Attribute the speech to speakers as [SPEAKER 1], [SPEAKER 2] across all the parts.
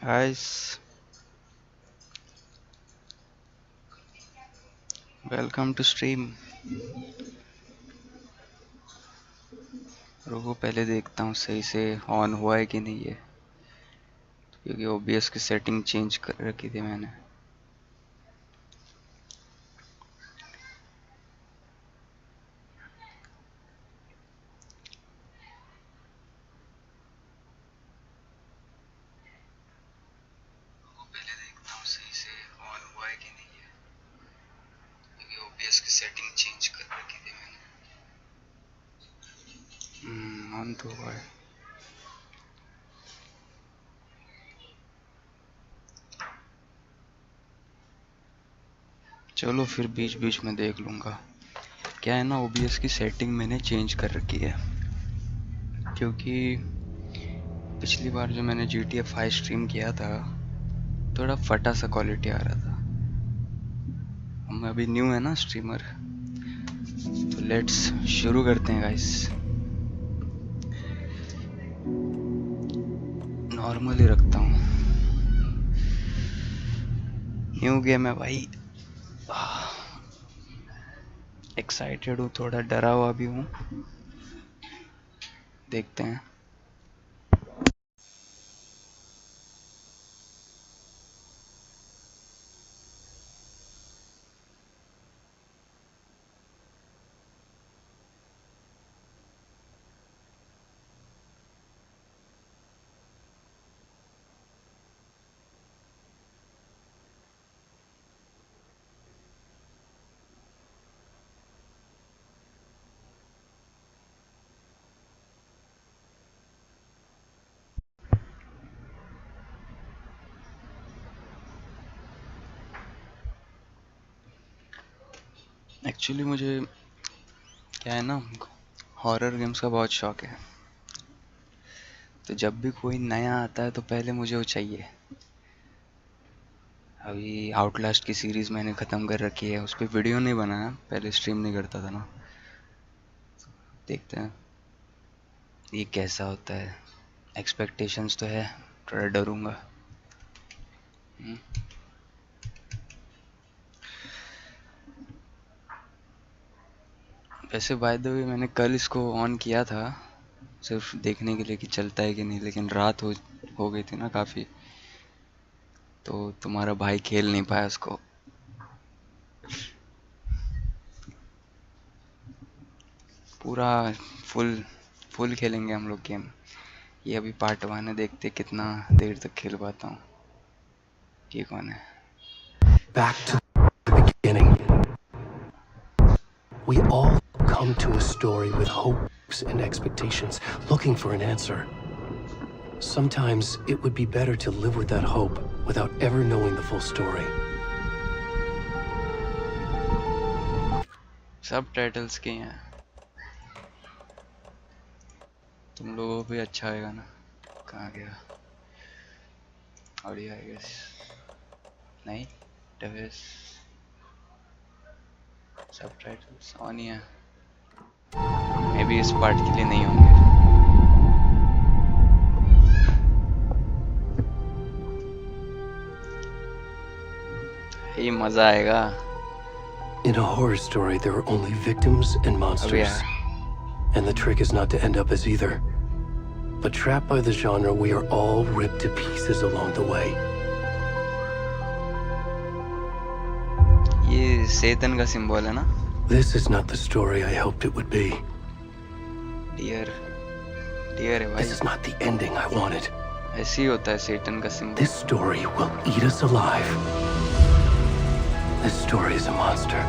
[SPEAKER 1] Guys, welcome to stream. रुको पहले देखता हूँ सही से ऑन हुआ है कि नहीं है, क्योंकि ओबीएस की सेटिंग चेंज कर रखी थी मैंने। पहले देखता हूँ सही से ऑन हुआ है कि नहीं है, क्योंकि ओबीएस की सेटिंग चेंज कर रखी थी मैंने। ऑन तो हुआ है। चलो फिर बीच बीच में देख लूँगा। क्या है ना, ओबीएस की सेटिंग मैंने चेंज कर रखी है, क्योंकि पिछली बार जो मैंने GTA 5 स्ट्रीम किया था थोड़ा फटा सा क्वालिटी आ रहा था। हम अभी न्यू है ना स्ट्रीमर, तो लेट्स शुरू करते हैं गाइस। नॉर्मल ही रखता हूँ, न्यू गेम है भाई। एक्साइटेड हूँ, थोड़ा डरा हुआ भी हूँ, देखते हैं। एक्चुअली मुझे क्या है ना, हॉरर गेम्स का बहुत शौक है, तो जब भी कोई नया आता है तो पहले मुझे वो चाहिए। अभी आउटलास्ट की सीरीज़ मैंने ख़त्म कर रखी है, उस पर वीडियो नहीं बनाया, पहले स्ट्रीम नहीं करता था ना। देखते हैं ये कैसा होता है। एक्सपेक्टेशंस तो है, थोड़ा डरूंगा। वैसे बाय द वे मैंने कल इसको ऑन किया था सिर्फ देखने के लिए कि चलता है कि नहीं, लेकिन रात हो गई थी ना काफ़ी, तो तुम्हारा भाई खेल नहीं पाया उसको। पूरा फुल फुल खेलेंगे हम लोग गेम। ये अभी पार्ट 1 है, देखते कितना देर तक खेल पाता हूँ। ये कौन है?
[SPEAKER 2] Back to the beginning. We all come to a story with hopes and expectations, looking for an answer. Sometimes it would be better to live with that hope without ever knowing the full story.
[SPEAKER 1] सब titles के हैं, तुम लोगों को भी अच्छा आएगा ना। कहाँ गया? ऑडियो आई गेस नहीं, डिवाइस सब टाइटल्स ऑन ही है। मे बी इस पार्ट के लिए नहीं होंगे। ये मजा आएगा।
[SPEAKER 2] In a horror story, there are only victims and monsters. And the trick is not to end up as either. But trapped by the genre, we are all ripped to pieces along the way.
[SPEAKER 1] ये सेतन का symbol है ना?
[SPEAKER 2] This is not the story I hoped it would be.
[SPEAKER 1] Dear है भाई।
[SPEAKER 2] This is not the ending I wanted.
[SPEAKER 1] ऐसे ही होता है सेतन का symbol.
[SPEAKER 2] This story will eat us alive. This story is a monster.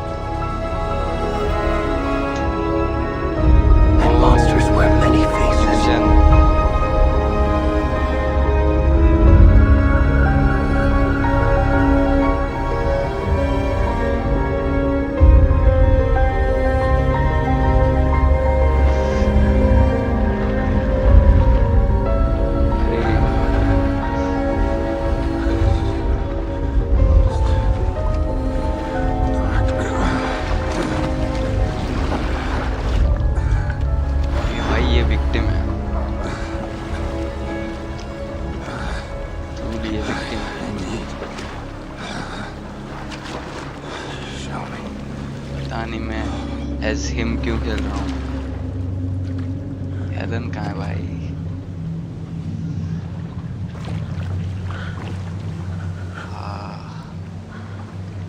[SPEAKER 2] And monsters wear many faces.
[SPEAKER 1] भाई ये victim है। पता नहीं मैं एज हिम क्यों खेल रहा हूँ। एलन कहाँ है भाई? हाँ,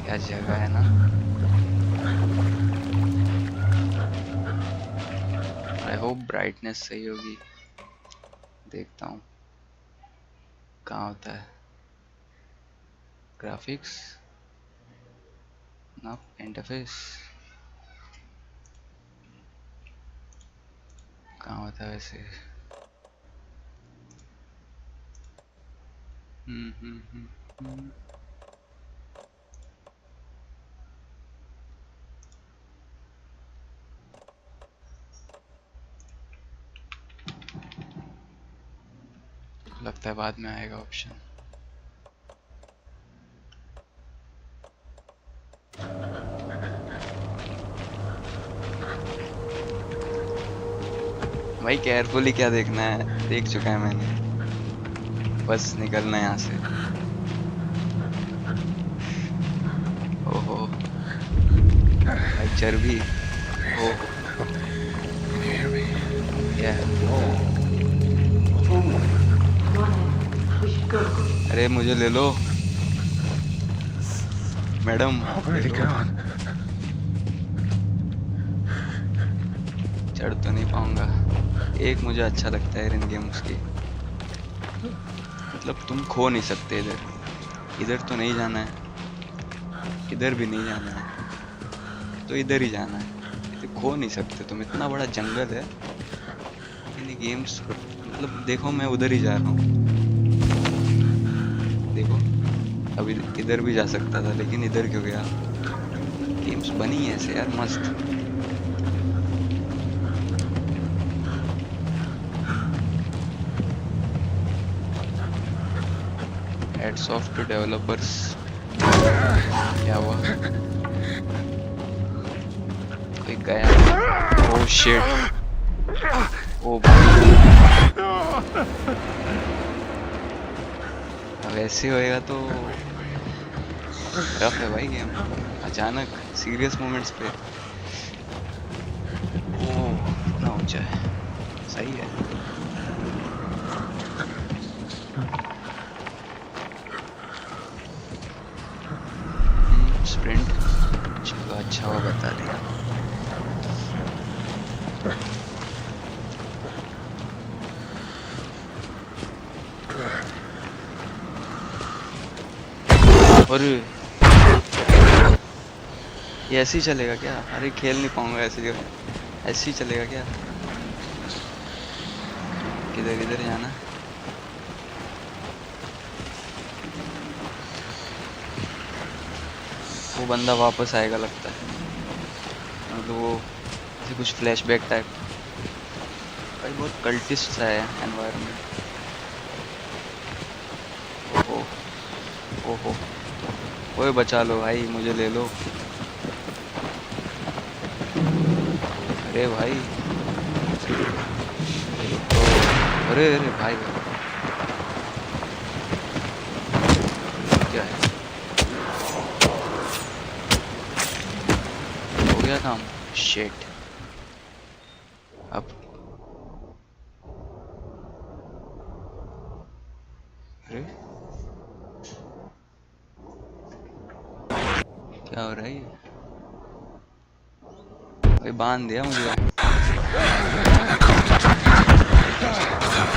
[SPEAKER 1] क्या जगह है ना। आई होप ब्राइटनेस सही होगी। देखता हूँ कहाँ होता है ग्राफिक्स ना इंटरफेस, कहाँ होता है वैसे। हम्म हम्म हम्म हम्म। लगता है बाद में आएगा ऑप्शन। भाई केयरफुली क्या देखना है, देख चुका है मैंने, बस निकलना है यहाँ से। ओहो भाई चर्बी। ओहो क्या है? अरे मुझे ले लो मैडम, ले लो। चढ़ तो नहीं पाऊंगा। एक मुझे अच्छा लगता है इन गेम्स की, मतलब तुम खो नहीं सकते इधर। इधर तो नहीं जाना है, इधर भी नहीं जाना है, तो इधर ही जाना है। तो खो नहीं सकते तुम, इतना बड़ा जंगल है। इन गेम्स मतलब देखो मैं उधर ही जा रहा हूँ, देखो अभी इधर भी जा सकता था लेकिन इधर क्यों गया। गेम्स बनी है ऐसे यार मस्त। Heads off to developers. क्या हुआ? कोई गया? ओह शिट, ओ भाई अब ऐसे होएगा तो रफ है भाई गेम। अचानक सीरियस मोमेंट्स पे ओह इतना ऊंचा है, सही है। स्प्रिंट, चलो अच्छा हुआ बता दिया। और ये ऐसे ही चलेगा क्या? अरे खेल नहीं पाऊंगा ऐसे जगह, ऐसे ही चलेगा क्या? किधर किधर जाना है? वो बंदा वापस आएगा लगता है, मतलब वो ऐसे कुछ फ्लैशबैक टाइप। भाई बहुत कल्टिस्ट सा है एनवायरनमेंट। ओहो ओहो, ओए बचा लो भाई, मुझे ले लो। अरे भाई तो, अरे अरे भाई क्या है? हो गया काम। शिट, अब अरे क्या हो रहा है ये? भाई बांध दिया मुझे,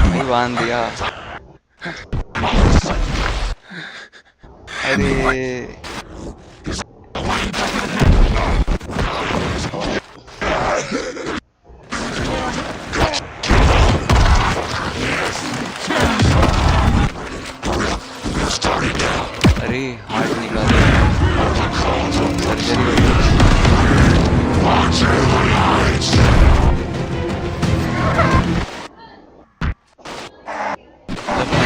[SPEAKER 1] भाई बांध दिया। अरे अरे हार्ट निकाल, सर्जरी हो गई।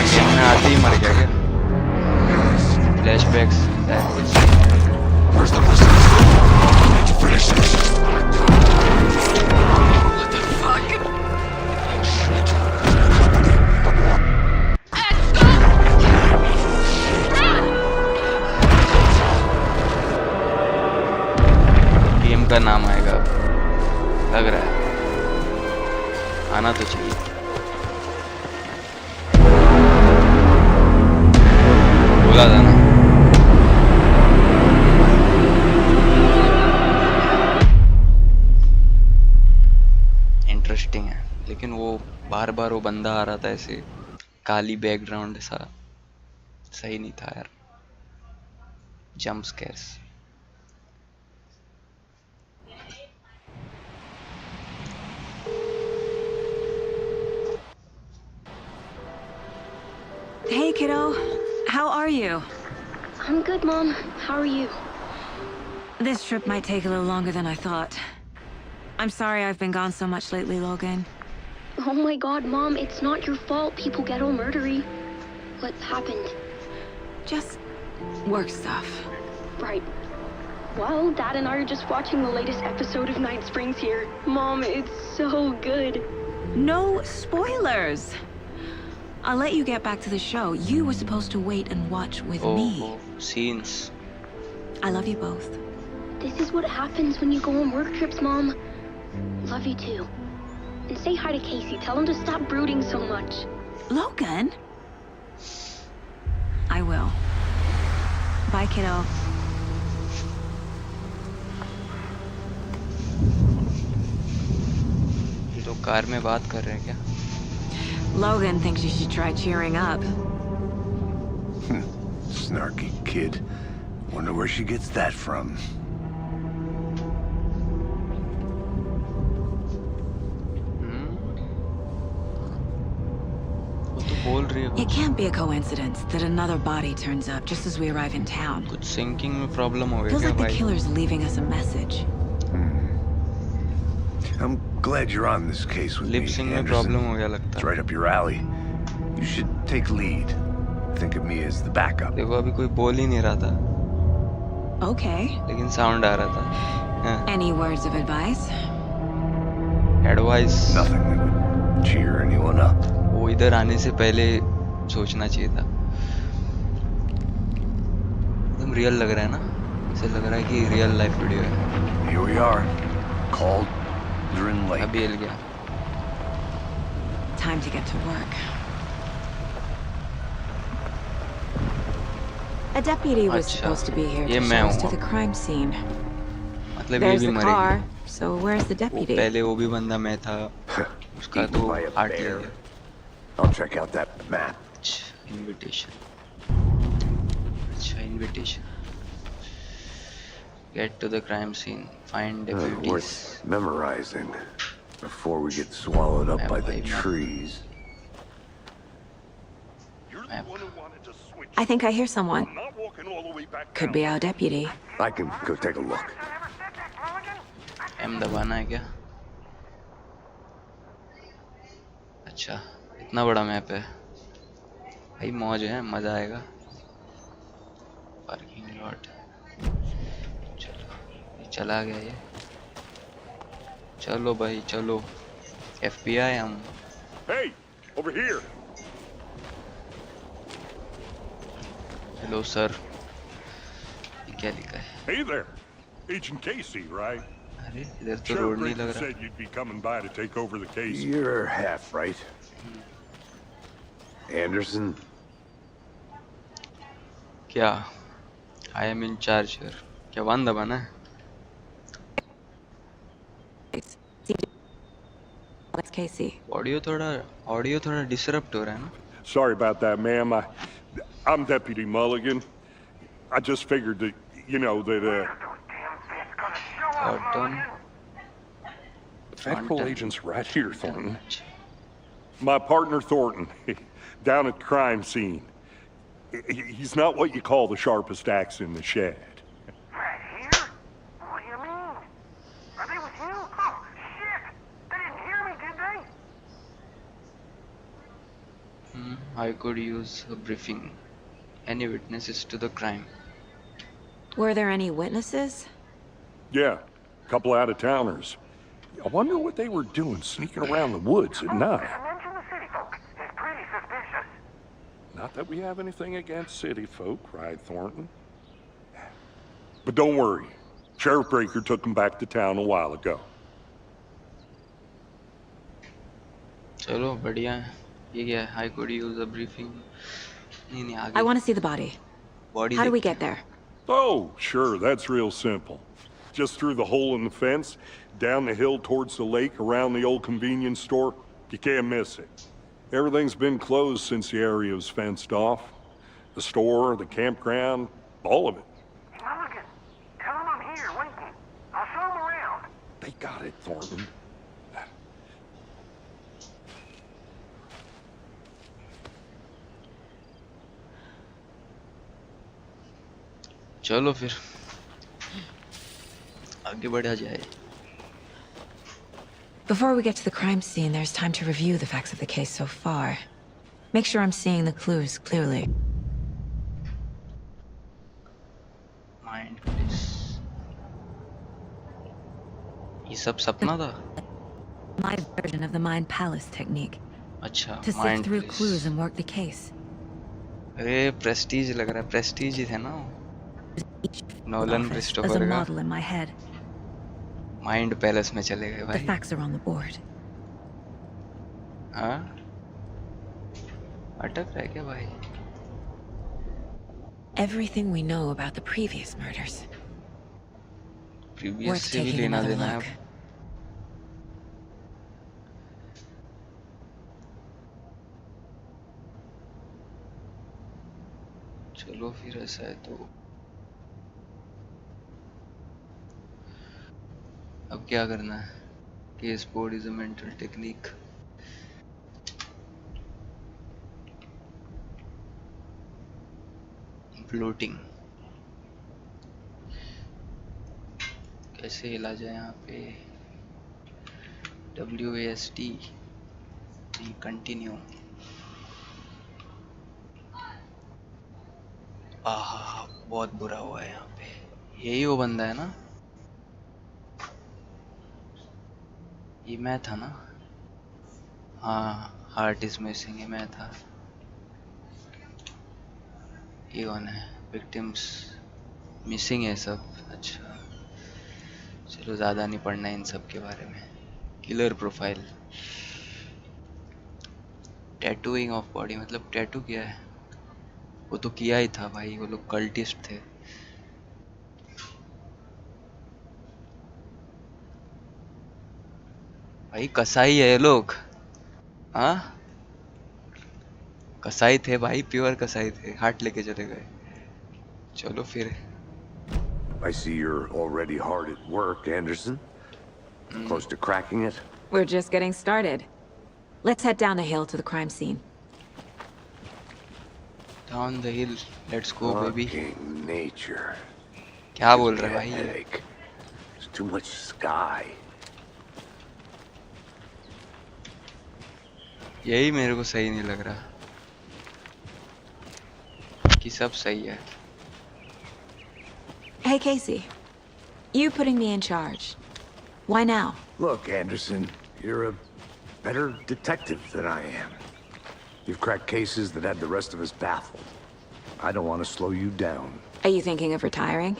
[SPEAKER 1] गेम में आते ही मर गया क्या? फ्लैशबैक्स का नाम आएगा लग रहा है, आना तो चाहिए। बोला था ना। इंटरेस्टिंग है, लेकिन वो बार बार वो बंदा आ रहा था ऐसे, काली बैकग्राउंड सा, सही नहीं था यार। Jump scares.
[SPEAKER 3] Hey, kiddo. How are you?
[SPEAKER 4] I'm good, Mom. How are you?
[SPEAKER 3] This trip might take a little longer than I thought. I'm sorry I've been gone so much lately, Logan.
[SPEAKER 4] Oh my god, Mom, it's not your fault people get all murdery. What's happened?
[SPEAKER 3] Just work stuff.
[SPEAKER 4] Right. Well, Dad and I are just watching the latest episode of Night Springs here. Mom, it's so good.
[SPEAKER 3] No spoilers! I'll let you get back to the show. You were supposed to wait and watch with me.
[SPEAKER 1] Scenes.
[SPEAKER 3] I love you both.
[SPEAKER 4] This is what happens when you go on work trips, Mom. Love you too. And say hi to Casey. Tell him to stop brooding so much.
[SPEAKER 3] Logan? I will. Bye, kiddo.
[SPEAKER 1] ये तो car में बात कर रहे हैं क्या?
[SPEAKER 3] Logan thinks you should try cheering up.
[SPEAKER 5] Snarky kid. Wonder where she gets that from.
[SPEAKER 1] वो तो बोल रही है
[SPEAKER 3] It can't be a coincidence that another body turns up just as we arrive in town.
[SPEAKER 1] कुछ sinking में problem हो गया
[SPEAKER 3] Feels
[SPEAKER 1] क्या
[SPEAKER 3] like the
[SPEAKER 1] भाई?
[SPEAKER 3] killer's leaving us a message.
[SPEAKER 5] I'm glad you're on this case with me,
[SPEAKER 1] lipsync में
[SPEAKER 5] Anderson.
[SPEAKER 1] Problem हो गया लगता
[SPEAKER 5] It's
[SPEAKER 1] है।
[SPEAKER 5] right up your alley. You should take lead. Think of me as the backup.
[SPEAKER 1] देखो अभी कोई बोल ही नहीं रहा था,
[SPEAKER 3] Okay.
[SPEAKER 1] लेकिन साउंड आ रहा था।
[SPEAKER 3] Any words of advice?
[SPEAKER 1] Advice
[SPEAKER 5] Nothing that would cheer anyone up.
[SPEAKER 1] वो इधर आने से पहले सोचना चाहिए था। एकदम रियल लग रहा है ना, ऐसे लग रहा है कि रियल लाइफ वीडियो है।
[SPEAKER 5] Here we are. Called Drin Lake.
[SPEAKER 1] अभी हिल गया।
[SPEAKER 3] Time to get to work. A deputy was
[SPEAKER 1] अच्छा,
[SPEAKER 3] supposed to be here
[SPEAKER 1] ये
[SPEAKER 3] to
[SPEAKER 1] मैं
[SPEAKER 3] show us
[SPEAKER 1] हूँ
[SPEAKER 3] to the crime scene.
[SPEAKER 1] मतलब ये
[SPEAKER 3] There's
[SPEAKER 1] भी
[SPEAKER 3] the
[SPEAKER 1] मरेगी।
[SPEAKER 3] car, so where's the
[SPEAKER 1] वो
[SPEAKER 3] deputy?
[SPEAKER 1] पहले वो भी बंदा मैं था, उसका
[SPEAKER 5] Eaten
[SPEAKER 1] तो
[SPEAKER 5] by a
[SPEAKER 1] आर्ट ले
[SPEAKER 5] bear.
[SPEAKER 1] लिया।
[SPEAKER 5] I'll check out that map.
[SPEAKER 1] Invitation, अच्छा invitation. Get to the crime scene. Find deputies.
[SPEAKER 5] Worth memorizing before we get swallowed up by the trees.
[SPEAKER 1] Map.
[SPEAKER 3] I think I hear someone. Could be our deputy.
[SPEAKER 5] I can go take a look.
[SPEAKER 1] M दबाना है क्या? अच्छा, इतना बड़ा map है भाई, मौज है, मजा आएगा। पार्किंग लॉट, चलो ये चला गया ये। चलो भाई चलो, FBI हम।
[SPEAKER 6] Hey, over here.
[SPEAKER 1] Hello sir, ये क्या लिखा है?
[SPEAKER 6] Hey there. Agent Casey, right?
[SPEAKER 1] अरे इधर तो
[SPEAKER 6] Sheriff
[SPEAKER 1] रोड नहीं
[SPEAKER 6] Grayson
[SPEAKER 1] लग रहा।
[SPEAKER 6] said you'd be coming by to take over the case.
[SPEAKER 5] You're half right. Anderson,
[SPEAKER 1] क्या? I am in charge here. क्या वन दबाना है?
[SPEAKER 3] That's Casey.
[SPEAKER 1] ऑडियो थोड़ा डिसरप्ट हो रहा है ना?
[SPEAKER 6] Sorry about that, ma'am. I'm Deputy Mulligan. I just figured that, you know, that,
[SPEAKER 1] Thornton,
[SPEAKER 6] Federal agent's right here, Thornton.
[SPEAKER 1] अच्छा,
[SPEAKER 6] My partner, Thornton, down at the crime scene. He's not what you call the sharpest axe in the shed.
[SPEAKER 7] Right here? What do you mean? Are they with you? Oh, shit! They didn't hear me, did they?
[SPEAKER 1] I could use a briefing. Any witnesses to the crime?
[SPEAKER 3] Were there any witnesses?
[SPEAKER 6] Yeah, a couple out-of-towners. I wonder what they were doing sneaking around the woods at night.
[SPEAKER 7] Mention the city folk. It's pretty suspicious.
[SPEAKER 6] Not that we have anything against city folk, cried Thornton. But don't worry. Sheriff Breaker took him back to town a while ago.
[SPEAKER 1] चलो बढ़िया है। ये क्या है? I could use a briefing. नहीं नहीं
[SPEAKER 3] I
[SPEAKER 1] आगे
[SPEAKER 3] want to see the body.
[SPEAKER 1] Body
[SPEAKER 3] How do we
[SPEAKER 1] देखते
[SPEAKER 3] get
[SPEAKER 1] हैं।
[SPEAKER 3] there?
[SPEAKER 6] Oh, sure, that's real simple. Just through the hole in the fence, down the hill towards the lake, around the old convenience store. You can't miss it. Everything's been closed since the area was fenced off. The store, the campground, all of it.
[SPEAKER 7] Mulligan, tell him I'm here waiting. I'll show him around.
[SPEAKER 6] They got it, Thornton.
[SPEAKER 1] चलो फिर आगे बढ़ा जाए।
[SPEAKER 3] Before we get to the crime scene, there's time to review the facts of the case so far. Make sure I'm seeing the clues clearly.
[SPEAKER 1] Mind place. ये सब सपना था।
[SPEAKER 3] My version of the Mind Palace technique.
[SPEAKER 1] अच्छा
[SPEAKER 3] To sift
[SPEAKER 1] mind
[SPEAKER 3] through
[SPEAKER 1] place.
[SPEAKER 3] clues and work the case.
[SPEAKER 1] अरे Prestige लग रहा है। Prestige ही थे ना Nolan
[SPEAKER 3] Office as a
[SPEAKER 1] Christopher का।
[SPEAKER 3] model in my head.
[SPEAKER 1] Mind palace में चले गए
[SPEAKER 3] The
[SPEAKER 1] भाई।
[SPEAKER 3] facts are on the board.
[SPEAKER 1] हाँ अटक रहा है क्या भाई?
[SPEAKER 3] Everything we know about the previous murders.
[SPEAKER 1] Previous
[SPEAKER 3] Worth
[SPEAKER 1] से भी
[SPEAKER 3] taking
[SPEAKER 1] लेना
[SPEAKER 3] another
[SPEAKER 1] देना है
[SPEAKER 3] look.
[SPEAKER 1] अब। चलो फिर ऐसा है तो अब क्या करना है? Case board is a mental technique. Floating कैसे हिला जाए यहाँ पे? WASD continue. आहा बहुत बुरा हुआ है यहाँ पे। यही वो बंदा है ना? ये मैं था ना? हाँ हार्ट इज मिसिंग, ये मैं था। ये कौन है? विक्टिम्स मिसिंग है सब। अच्छा चलो ज़्यादा नहीं पढ़ना इन सब के बारे में। Killer profile. Tattooing of body मतलब टैटू किया है? वो तो किया ही था भाई, वो लोग कल्टिस्ट थे। भाई कसाई है ये लोग। हाँ कसाई थे भाई, प्योर कसाई थे। हार्ट लेके चले गए। चलो फिर।
[SPEAKER 5] I see you're already hard at work, Anderson. Close to cracking it?
[SPEAKER 3] We're just getting started. Let's head down the hill to the crime scene.
[SPEAKER 1] Down the hill, let's go baby.
[SPEAKER 5] Fucking nature.
[SPEAKER 1] क्या
[SPEAKER 5] Gives
[SPEAKER 1] बोल
[SPEAKER 5] me
[SPEAKER 1] रहा है
[SPEAKER 5] a
[SPEAKER 1] भाई ये?
[SPEAKER 5] headache. There's too much sky.
[SPEAKER 1] यही मेरे को सही नहीं लग रहा कि सब सही है।
[SPEAKER 3] Hey, Casey. You putting me in charge. Why now?
[SPEAKER 5] Look, Anderson, you're a better detective than I am. You've cracked cases that had the rest of us baffled. I don't want to slow you down.
[SPEAKER 3] Are you thinking of retiring?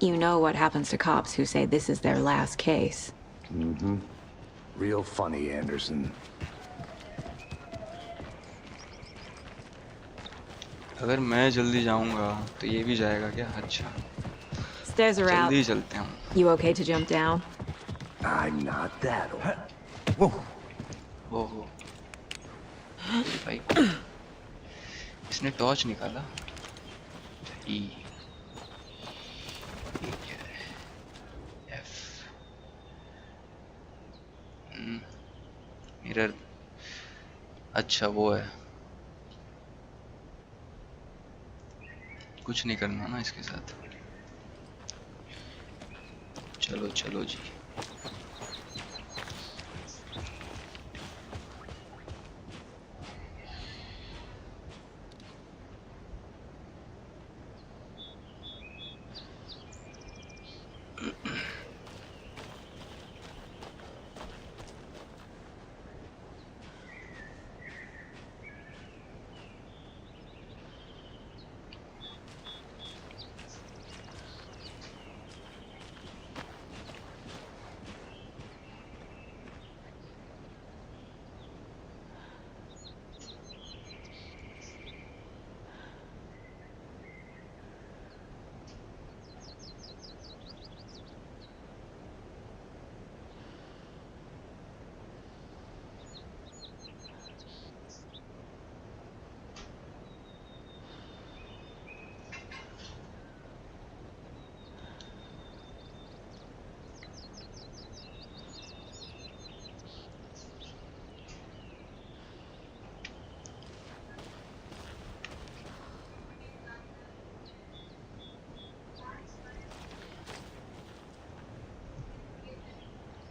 [SPEAKER 3] You know what happens to cops who say this is their last case.
[SPEAKER 5] Mm-hmm. Real funny, Anderson.
[SPEAKER 1] अगर मैं जल्दी जाऊंगा तो ये भी जाएगा क्या? अच्छा
[SPEAKER 3] Stairs are out.
[SPEAKER 1] जल्दी चलते हैं।
[SPEAKER 3] You okay to jump down?
[SPEAKER 5] I'm not that old.
[SPEAKER 1] Whoa. ओहो भाई इसने टॉर्च निकाला। ई ये क्या है? F mirror. अच्छा वो है। कुछ नहीं करना ना इसके साथ। चलो चलो जी।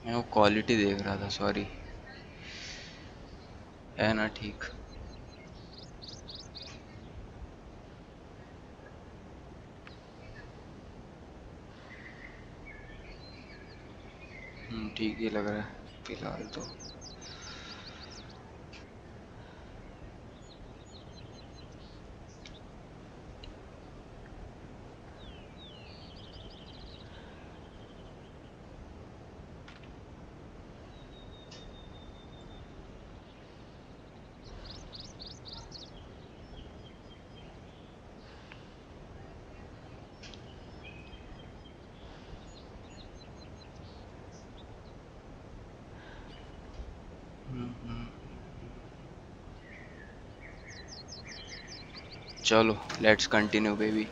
[SPEAKER 1] मैं वो क्वालिटी देख रहा था, सॉरी। है ना ठीक? ठीक ही लग रहा है फिलहाल तो। चलो लेट्स कंटिन्यू बेबी।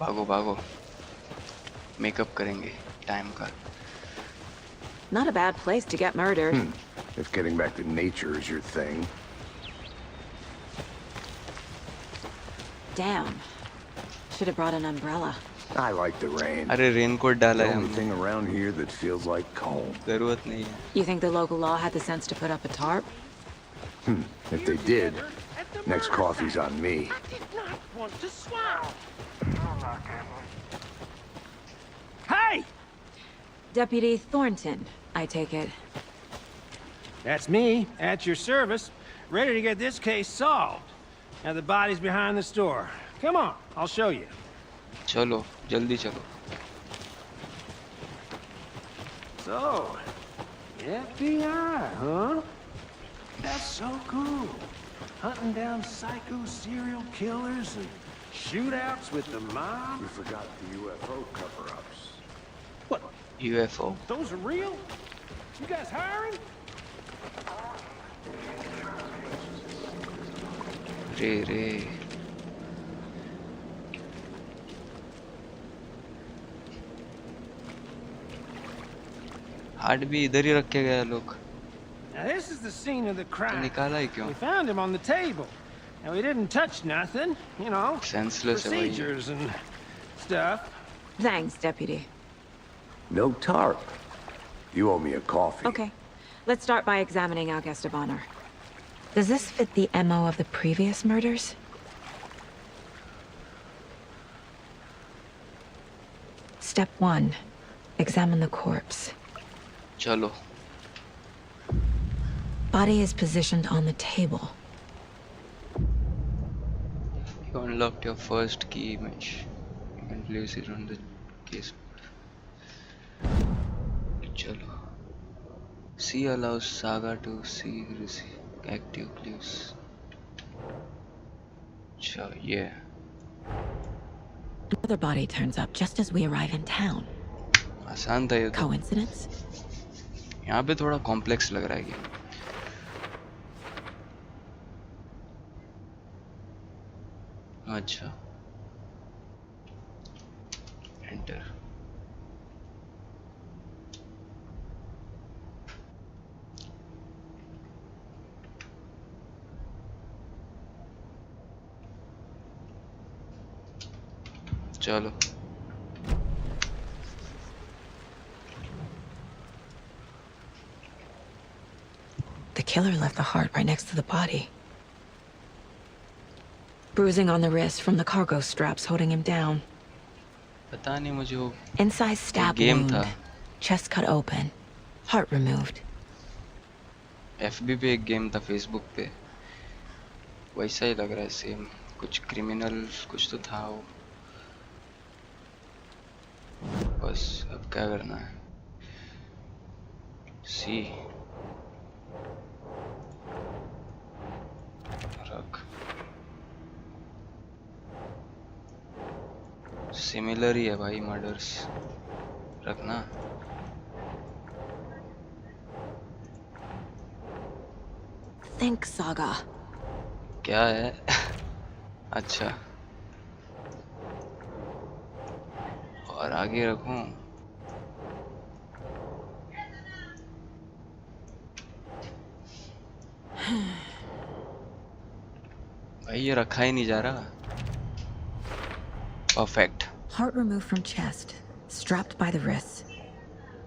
[SPEAKER 1] भागो भागो, मेकअप करेंगे टाइम का।
[SPEAKER 3] Not a bad place to get murdered.
[SPEAKER 5] If getting back to nature is your thing.
[SPEAKER 3] Damn. Should have brought an umbrella.
[SPEAKER 5] I like the rain.
[SPEAKER 1] अरे रेनकोट डाला
[SPEAKER 5] The
[SPEAKER 1] है
[SPEAKER 5] only
[SPEAKER 1] हमने,
[SPEAKER 5] thing around here that feels like home.
[SPEAKER 1] जरूरत नहीं है।
[SPEAKER 3] You think the local law had the sense to put up a tarp?
[SPEAKER 5] If they did, next coffee's on me.
[SPEAKER 7] I did not want to swallow. I'm not gambling.
[SPEAKER 8] Hey!
[SPEAKER 3] Deputy Thornton, I take it.
[SPEAKER 8] That's me, at your service, ready to get this case solved. Now the body's behind the store. Come on, I'll show you.
[SPEAKER 1] चलो जल्दी चलो।
[SPEAKER 8] So, FBI, huh? That's so cool. Hunting down psycho serial killers and shootouts with the mob.
[SPEAKER 5] You forgot the UFO cover-ups.
[SPEAKER 8] What?
[SPEAKER 1] UFO?
[SPEAKER 8] Those are real? You guys hiring?
[SPEAKER 1] रे रे heart भी इधर ही रख के गया लोग।
[SPEAKER 8] Now this is the scene of the
[SPEAKER 1] तो
[SPEAKER 8] crime.
[SPEAKER 1] निकाला ही क्यों?
[SPEAKER 8] We found him on the table. And we didn't touch nothing, you know.
[SPEAKER 1] Senseless है भाई।
[SPEAKER 8] Procedures and stuff.
[SPEAKER 3] Thanks, Deputy.
[SPEAKER 5] No tarp. You owe me a coffee.
[SPEAKER 3] Okay. Let's start by examining our guest of honor. Does this fit the MO of the previous murders? Step 1. Examine the corpse.
[SPEAKER 1] चलो।
[SPEAKER 3] Body is positioned on the table.
[SPEAKER 1] You unlocked your first key image. You can place it on the case. चलो। C allows Saga to see receive active clues. अच्छा ये
[SPEAKER 3] Another body turns up just as we arrive in town.
[SPEAKER 1] आसान था ये तो।
[SPEAKER 3] Coincidence?
[SPEAKER 1] यहाँ पे थोड़ा कॉम्प्लेक्स लग रहा है कि अच्छा एंटर। चलो
[SPEAKER 3] The killer left the heart right next to the body. Bruising on the wrist from the cargo straps holding him down.
[SPEAKER 1] पता नहीं मुझे वो
[SPEAKER 3] Inside stab
[SPEAKER 1] game
[SPEAKER 3] wound.
[SPEAKER 1] था।
[SPEAKER 3] Chest cut open. Heart removed.
[SPEAKER 1] FB पे एक game था, Facebook पे वैसा ही लग रहा है सेम। कुछ क्रिमिनल कुछ तो था वो। बस अब क्या करना है? सी रख। सिमिलर ही है भाई मर्डर्स, रखना।
[SPEAKER 3] Think, Saga.
[SPEAKER 1] क्या है? अच्छा और आगे रखूं? भाई ये रखा ही नहीं जा रहा। Perfect.
[SPEAKER 3] Heart removed from chest. Strapped by the wrists.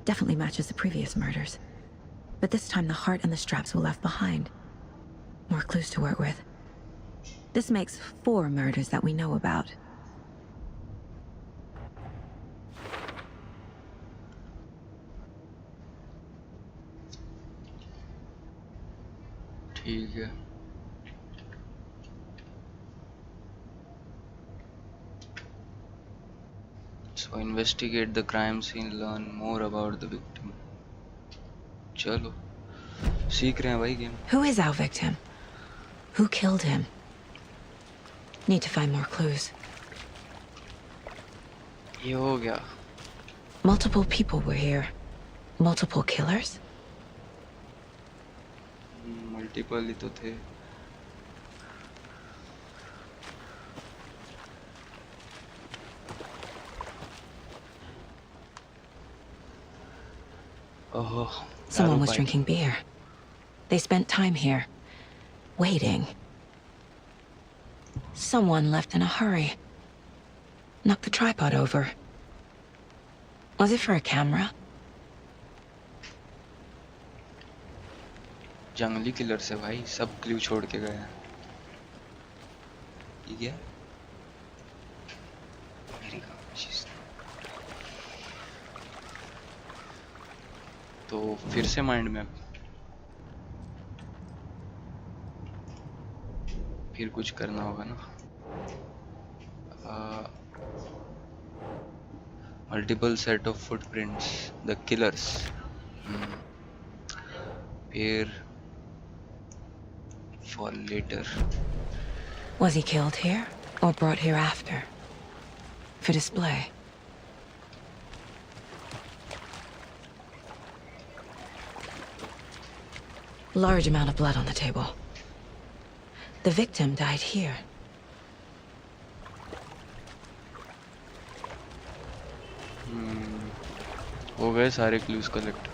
[SPEAKER 3] Definitely matches the previous murders. But this time the heart and the straps were left behind. More clues to work with. This makes 4 murders that we know about.
[SPEAKER 1] ठीक है. So investigate the crime scene, learn more about the victim. चलो सीख रहे हैं भाई game.
[SPEAKER 3] Who is our victim? Who killed him? Need to find more clues.
[SPEAKER 1] ये हो गया.
[SPEAKER 3] Multiple people were here. Multiple killers?
[SPEAKER 1] Multiple ही तो थे. Oh,
[SPEAKER 3] Someone was drinking beer. They spent time here, waiting. Someone left in a hurry. Knocked the tripod over. Was it for a camera?
[SPEAKER 1] जंगली killer से भाई सब clue छोड़ के गए हैं. ठीक है. तो फिर से माइंड मैप. फिर कुछ करना होगा ना. Multiple set of footprints the killers. फिर for later.
[SPEAKER 3] Was he killed here or brought here after? For display? Large amount of blood on the table. The victim died here.
[SPEAKER 1] हो गए सारे clues collect.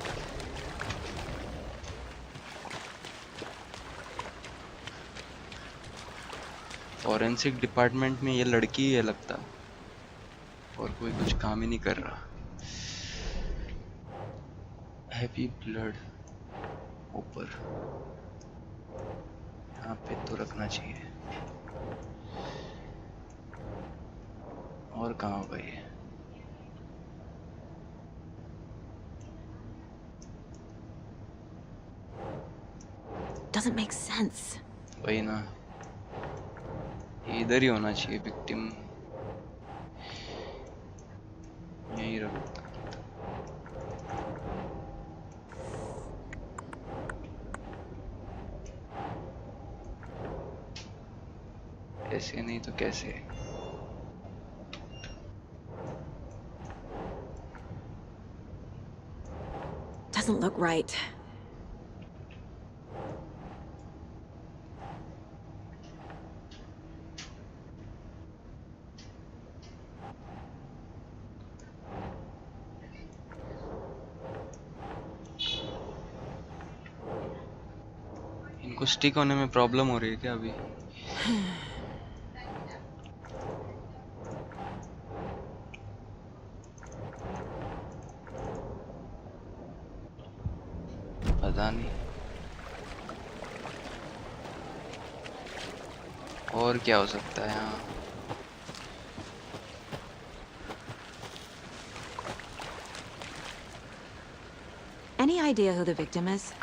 [SPEAKER 1] Forensic department में ये लड़की ही है लगता, और कोई कुछ काम ही नहीं कर रहा. हैवी ब्लड ऊपर यहाँ पे तो रखना चाहिए. और कहाँ होगा ये?
[SPEAKER 3] Doesn't make sense.
[SPEAKER 1] वही ना, इधर ही होना चाहिए विक्टिम. यहीं रख. ऐसे नहीं तो कैसे?
[SPEAKER 3] Doesn't look right.
[SPEAKER 1] इनको स्टिक होने में प्रॉब्लम हो रही है क्या अभी? पता नहीं. और क्या हो सकता है यहाँ?
[SPEAKER 3] Any idea who the victim is?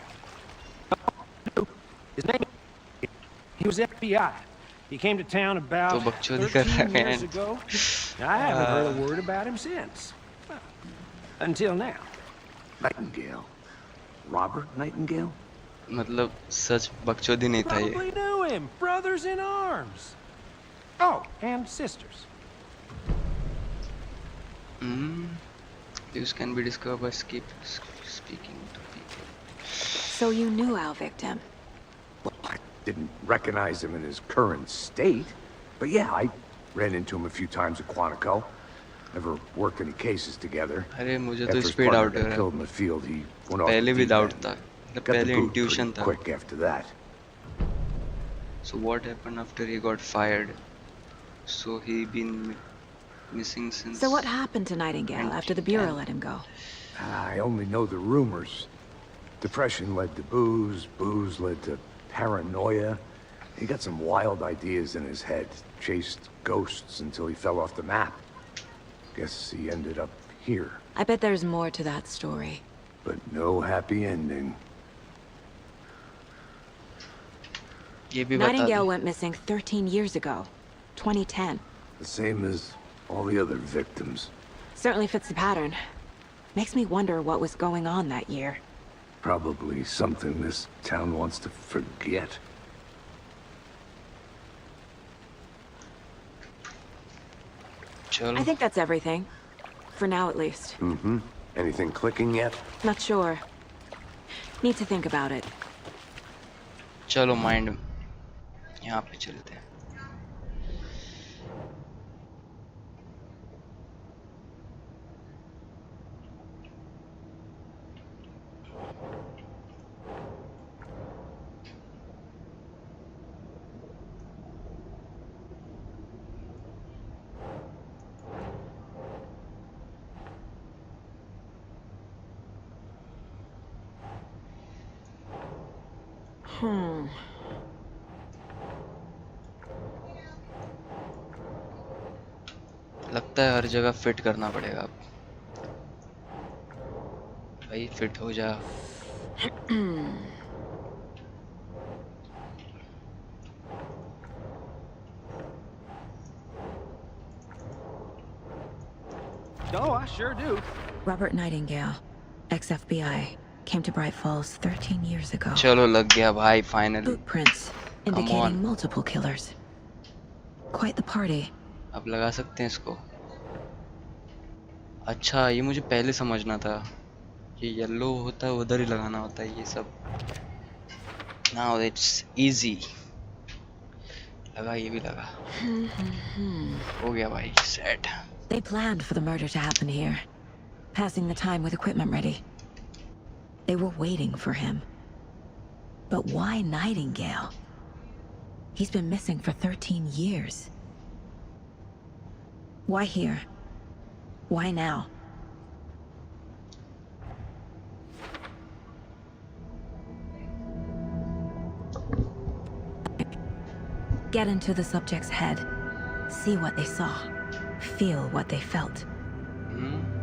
[SPEAKER 8] His name. He was FBI. He came to town about
[SPEAKER 1] तो बकचोदी कर रहा
[SPEAKER 8] 13
[SPEAKER 1] है.
[SPEAKER 8] years ago. I haven't heard a word about him since. Until now.
[SPEAKER 5] Nightingale. Robert Nightingale?
[SPEAKER 1] मतलब सच बकचोदी नहीं था ये.
[SPEAKER 8] Probably knew him. Brothers in arms. Oh, and sisters.
[SPEAKER 1] This can be discovered by speaking to people.
[SPEAKER 3] So you knew our victim?
[SPEAKER 5] Well, I didn't recognize him in his current state. But yeah, I ran into him a few times at Quantico. Never worked any cases together.
[SPEAKER 1] अरे मुझे
[SPEAKER 5] After
[SPEAKER 1] तो
[SPEAKER 5] his
[SPEAKER 1] speed
[SPEAKER 5] partner
[SPEAKER 1] out
[SPEAKER 5] got
[SPEAKER 1] है.
[SPEAKER 5] killed in the field, he went off
[SPEAKER 1] पहले
[SPEAKER 5] the
[SPEAKER 1] भी
[SPEAKER 5] deep
[SPEAKER 1] doubt
[SPEAKER 5] end.
[SPEAKER 1] था.
[SPEAKER 5] Got the
[SPEAKER 1] पहले
[SPEAKER 5] boot
[SPEAKER 1] intuition
[SPEAKER 5] pretty
[SPEAKER 1] था.
[SPEAKER 5] quick after that.
[SPEAKER 1] So what happened after he got fired? So he been Missing since
[SPEAKER 3] So what happened to Nightingale after the Bureau let him go?
[SPEAKER 5] I only know the rumors. Depression led to booze, booze led to paranoia. He got some wild ideas in his head, chased ghosts until he fell off the map. Guess he ended up here.
[SPEAKER 3] I bet there's more to that story.
[SPEAKER 5] But no happy ending.
[SPEAKER 1] ये भी बता
[SPEAKER 3] Nightingale
[SPEAKER 1] दो।
[SPEAKER 3] went missing 13 years ago. 2010.
[SPEAKER 5] The same as all the other victims.
[SPEAKER 3] Certainly fits the pattern. Makes me wonder what was going on that year.
[SPEAKER 5] Probably something this town wants to forget.
[SPEAKER 1] चलो
[SPEAKER 3] I think that's everything. For now, at least.
[SPEAKER 5] Mm-hmm. Anything clicking yet?
[SPEAKER 3] Not sure. Need to think about it.
[SPEAKER 1] चलो mind यहाँ पे चलते हैं। लगता है हर जगह fit करना पड़ेगा अब। भाई फिट हो जा।
[SPEAKER 8] Oh, I sure do.
[SPEAKER 3] Robert Nightingale, ex-FBI, came to Bright Falls 13 years ago.
[SPEAKER 1] चलो लग गया भाई finally.
[SPEAKER 3] Footprints indicating multiple killers. Quite the party.
[SPEAKER 1] अब लगा सकते हैं इसको। अच्छा ये मुझे पहले समझना था कि येलो होता है उधर ही लगाना होता है ये सब। Now it's easy। लगा ये भी लगा। हो गया भाई set.
[SPEAKER 3] They planned for the murder to happen here, passing the time with equipment ready. They were waiting for him. But why Nightingale? He's been missing for 13 years. Why here? Why now? Get into the subject's head. See what they saw. Feel what they felt.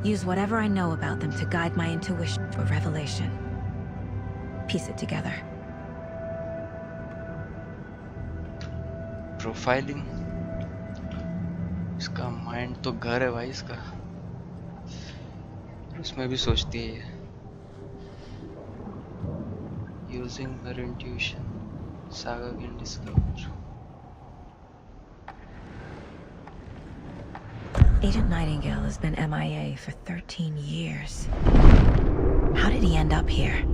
[SPEAKER 3] Use whatever I know about them to guide my intuition for revelation. Piece it together.
[SPEAKER 1] Profiling इसका mind तो घर है भाई इसका। उसमें भी सोचती है ये। Using her intuition, Saga can discover.
[SPEAKER 3] Agent Nightingale has been MIA for 13 years. How did he end up here?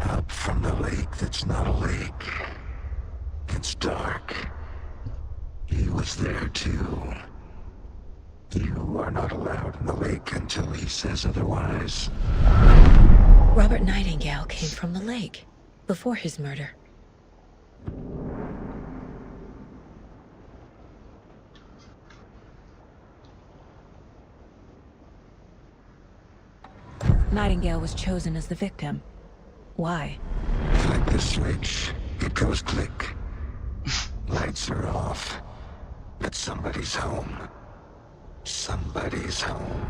[SPEAKER 9] Up from the lake that's not a lake. It's dark. He was there too. You are not allowed in the lake until he says otherwise.
[SPEAKER 3] Robert Nightingale came from the lake before his murder. Nightingale was chosen as the victim. Why?
[SPEAKER 9] Like the switch, it goes click. Lights are off. But somebody's home. Somebody's home.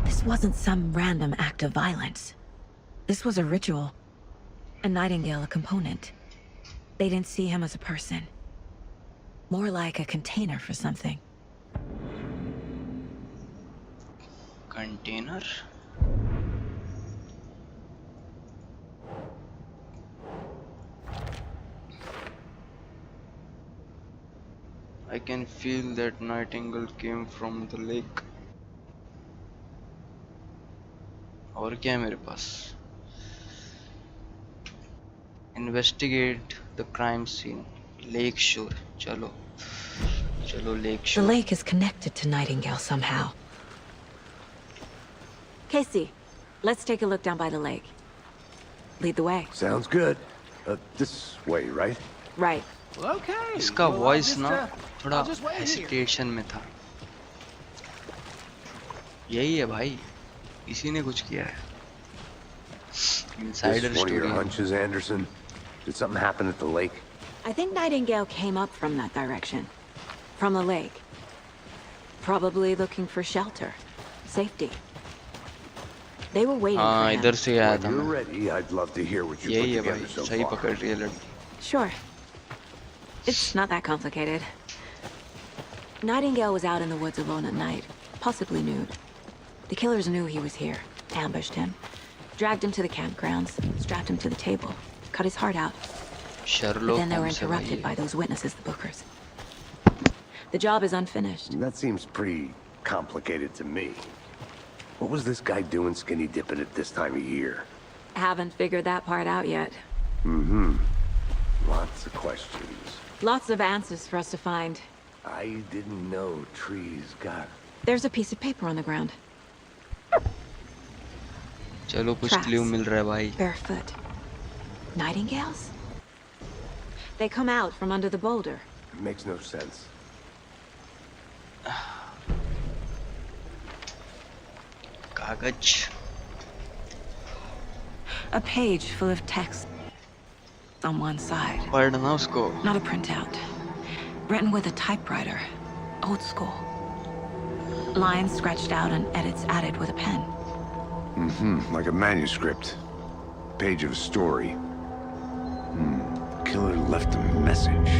[SPEAKER 3] This wasn't some random act of violence. This was a ritual. And Nightingale a component. They didn't see him as a person. More like a container for something.
[SPEAKER 1] Container? I can feel that Nightingale came from the lake. और क्या है मेरे पास? Investigate the crime scene. Lake shore. चलो lake
[SPEAKER 3] The
[SPEAKER 1] shore.
[SPEAKER 3] lake is connected to Nightingale somehow. Casey, let's take a look down by the lake. Lead the way.
[SPEAKER 5] Sounds good. This way, right?
[SPEAKER 3] Right.
[SPEAKER 8] Well, okay.
[SPEAKER 1] इसका
[SPEAKER 8] Well,
[SPEAKER 1] voice ना थोड़ा
[SPEAKER 8] I'll just wait here.
[SPEAKER 1] Hesitation में था. यही है भाई, इसी ने कुछ किया है. Insider
[SPEAKER 5] This one of your
[SPEAKER 1] story.
[SPEAKER 5] hunches, Anderson? Did something happen at the lake?
[SPEAKER 3] I think Nightingale came up from that direction. From the lake. Probably looking for shelter. Safety. They were waiting for him.
[SPEAKER 1] इधर से आया था
[SPEAKER 5] When you're
[SPEAKER 1] मैं.
[SPEAKER 5] ready, I'd love to hear what you put
[SPEAKER 1] यही है
[SPEAKER 5] together
[SPEAKER 1] भाई,
[SPEAKER 5] so
[SPEAKER 1] सही
[SPEAKER 5] far.
[SPEAKER 1] पकड़ रही है लड़की.
[SPEAKER 3] Sure. It's not that complicated. Nightingale was out in the woods alone at night, possibly nude. The killers knew he was here, ambushed him, dragged him to the campgrounds, strapped him to the table, cut his heart out. But
[SPEAKER 1] Sherlock
[SPEAKER 3] then they were
[SPEAKER 1] Holmes है
[SPEAKER 3] interrupted
[SPEAKER 1] भाई.
[SPEAKER 3] by those witnesses, the Bookers. The job is unfinished.
[SPEAKER 5] That seems pretty complicated to me. What was this guy doing skinny dipping at this time of year?
[SPEAKER 3] Haven't figured that part out yet.
[SPEAKER 5] Mm-hmm. Lots of questions.
[SPEAKER 3] Lots of answers for us to find.
[SPEAKER 5] I didn't know trees got...
[SPEAKER 3] There's a piece of paper on the ground.
[SPEAKER 1] चलो कुछ
[SPEAKER 3] Tracks.
[SPEAKER 1] Clue मिल रहा है भाई.
[SPEAKER 3] Barefoot. Nightingales? They come out from under the boulder.
[SPEAKER 5] It makes no sense.
[SPEAKER 1] कागज.
[SPEAKER 3] A page full of text on one side.
[SPEAKER 1] पढ़ना उसको.
[SPEAKER 3] Not a printout. Written with a typewriter. Old school. Lines scratched out and edits added with a pen.
[SPEAKER 5] Mm-hmm. Like a manuscript. Page of a story. Killer left a message.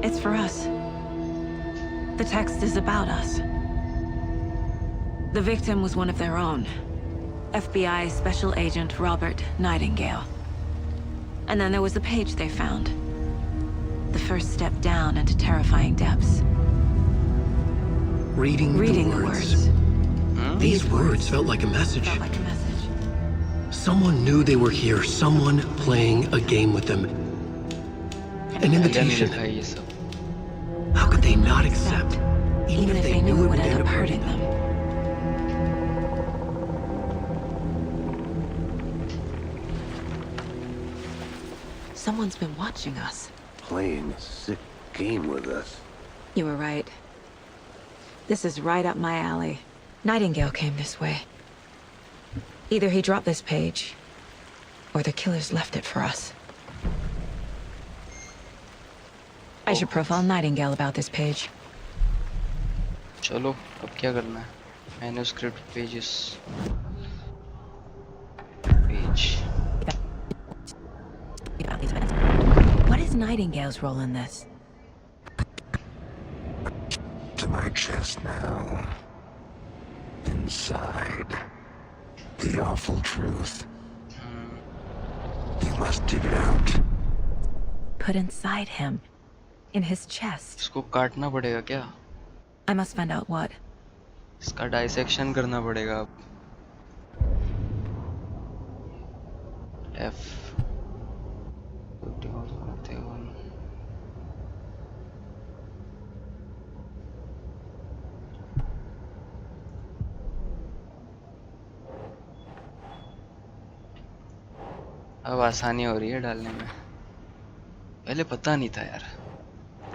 [SPEAKER 3] It's for us. The text is about us. The victim was one of their own. FBI Special Agent Robert Nightingale. And then there was the page they found. The first step down into terrifying depths.
[SPEAKER 2] Reading
[SPEAKER 3] The words.
[SPEAKER 2] These words felt like a message.
[SPEAKER 3] Felt like a message.
[SPEAKER 2] Someone knew they were here. Someone playing a game with them. An invitation.
[SPEAKER 1] लिखा है ये सब.
[SPEAKER 2] How could they not accept?
[SPEAKER 3] Even if they knew it would end up hurting them. Someone's been watching us.
[SPEAKER 5] Playing a sick game with us.
[SPEAKER 3] You were right. This is right up my alley. Nightingale came this way. Either he dropped this page, or the killers left it for us. I should profile Nightingale about this page.
[SPEAKER 1] चलो अब क्या करना है? Manuscript pages. Page.
[SPEAKER 3] What is Nightingale's role in this?
[SPEAKER 9] To my chest now. Inside. The awful truth. You must dig it out.
[SPEAKER 3] Put inside him. In his chest.
[SPEAKER 1] इसको काटना पड़ेगा क्या?
[SPEAKER 3] I must find out what.
[SPEAKER 1] इसका dissection करना पड़ेगा अब. F. 51. अब आसानी हो रही है डालने में. पहले पता नहीं था यार.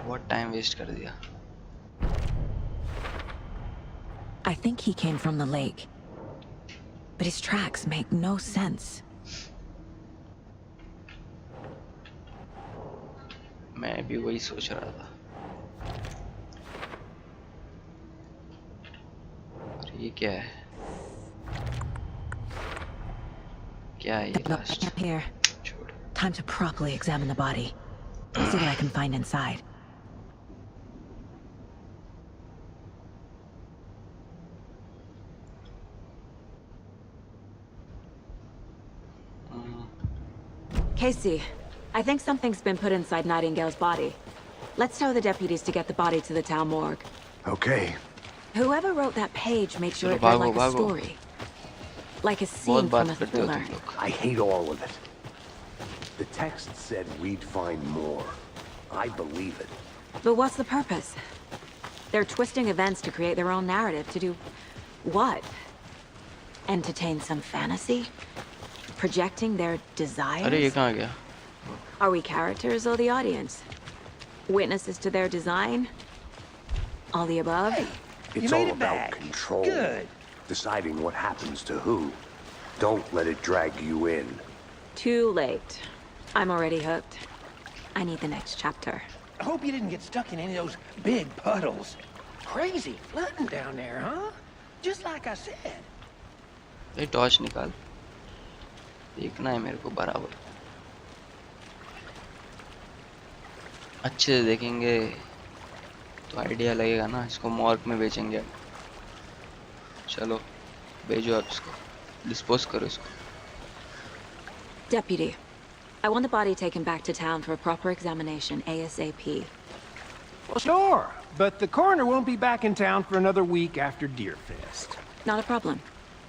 [SPEAKER 1] बहुत टाइम वेस्ट कर दिया.
[SPEAKER 3] I think he came from the lake. But his tracks make no sense.
[SPEAKER 1] मैं भी वही सोच रहा था. और ये क्या है? क्या है ये लास्ट?
[SPEAKER 3] Here.
[SPEAKER 1] छोड़.
[SPEAKER 3] Time to properly examine the body. See what I can find inside. Casey, I think something's been put inside Nightingale's body. Let's tell the deputies to get the body to the town morgue.
[SPEAKER 5] Okay.
[SPEAKER 3] Whoever wrote that page made sure
[SPEAKER 1] Chalo,
[SPEAKER 3] it read
[SPEAKER 1] bhago,
[SPEAKER 3] like a
[SPEAKER 1] bhago.
[SPEAKER 3] story. Like a scene
[SPEAKER 1] बहुत
[SPEAKER 3] from
[SPEAKER 1] बात
[SPEAKER 3] a
[SPEAKER 1] करते हो
[SPEAKER 3] thriller.
[SPEAKER 1] तुम लोग.
[SPEAKER 5] I hate all of it. The text said we'd find more. I believe it.
[SPEAKER 3] But what's the purpose? They're twisting events to create their own narrative to do what? Entertain some fantasy? Projecting their desires?
[SPEAKER 1] अरे ये कहाँ गया?
[SPEAKER 3] Are we characters or the audience? Witnesses to their design? All the above?
[SPEAKER 5] It's all about control.
[SPEAKER 8] Good.
[SPEAKER 5] Deciding what happens to who. Don't let it drag you in.
[SPEAKER 3] Too late. I'm already hooked. I need the next chapter.
[SPEAKER 8] I hope you didn't get stuck in any of those big puddles. Crazy flooding down there, huh? Just like I said.
[SPEAKER 1] ये torch निकाल, देखना है मेरे को बराबर। अच्छे से देखेंगे तो आइडिया लगेगा ना। इसको मॉर्ग में बेचेंगे अब। चलो भेजो अब इसको, डिस्पोज करो इसको।
[SPEAKER 3] Deputy, I want the body taken back to town for a proper examination ASAP.
[SPEAKER 8] Well, sure, but the coroner won't be back in town for another week after Deerfest.
[SPEAKER 3] Not a problem.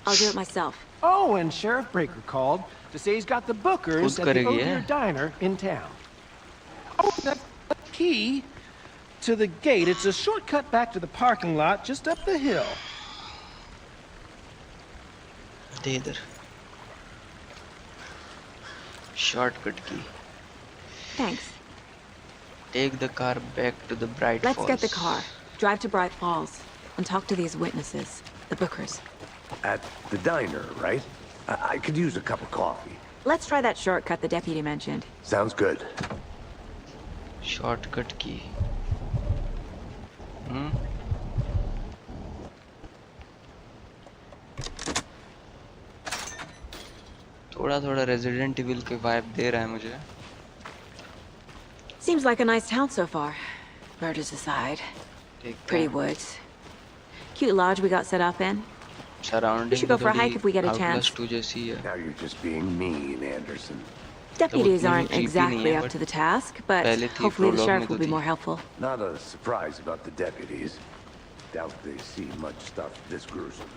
[SPEAKER 3] I'll do it myself.
[SPEAKER 8] Oh, and Sheriff Breaker called to say he's got the bookers
[SPEAKER 1] खुद
[SPEAKER 8] at the
[SPEAKER 1] करेगी
[SPEAKER 8] O'Dear
[SPEAKER 1] है।
[SPEAKER 8] Diner in town. Oh, that's the key to the gate. It's a shortcut back to the parking lot just up the hill.
[SPEAKER 1] दे इधर shortcut की।
[SPEAKER 3] Thanks.
[SPEAKER 1] Take the car back to the Bright
[SPEAKER 3] Let's
[SPEAKER 1] Falls.
[SPEAKER 3] get the car, drive to Bright Falls, and talk to these witnesses, the bookers.
[SPEAKER 5] At the diner, right? I could use a cup of coffee.
[SPEAKER 3] Let's try that shortcut the deputy mentioned.
[SPEAKER 5] Sounds good.
[SPEAKER 1] Shortcut की। थोड़ा थोड़ा resident evil के vibe दे रहा है मुझे।
[SPEAKER 3] Seems like a nice town so far. Murders aside. Pretty woods. Cute lodge we got set up in. We should go for a hike if we get a chance.
[SPEAKER 5] Now you're just being mean, Anderson.
[SPEAKER 3] Deputies aren't exactly up to the task, but hopefully the sheriff will be more helpful.
[SPEAKER 5] Not a surprise about the deputies. Doubt they see much stuff this gruesome.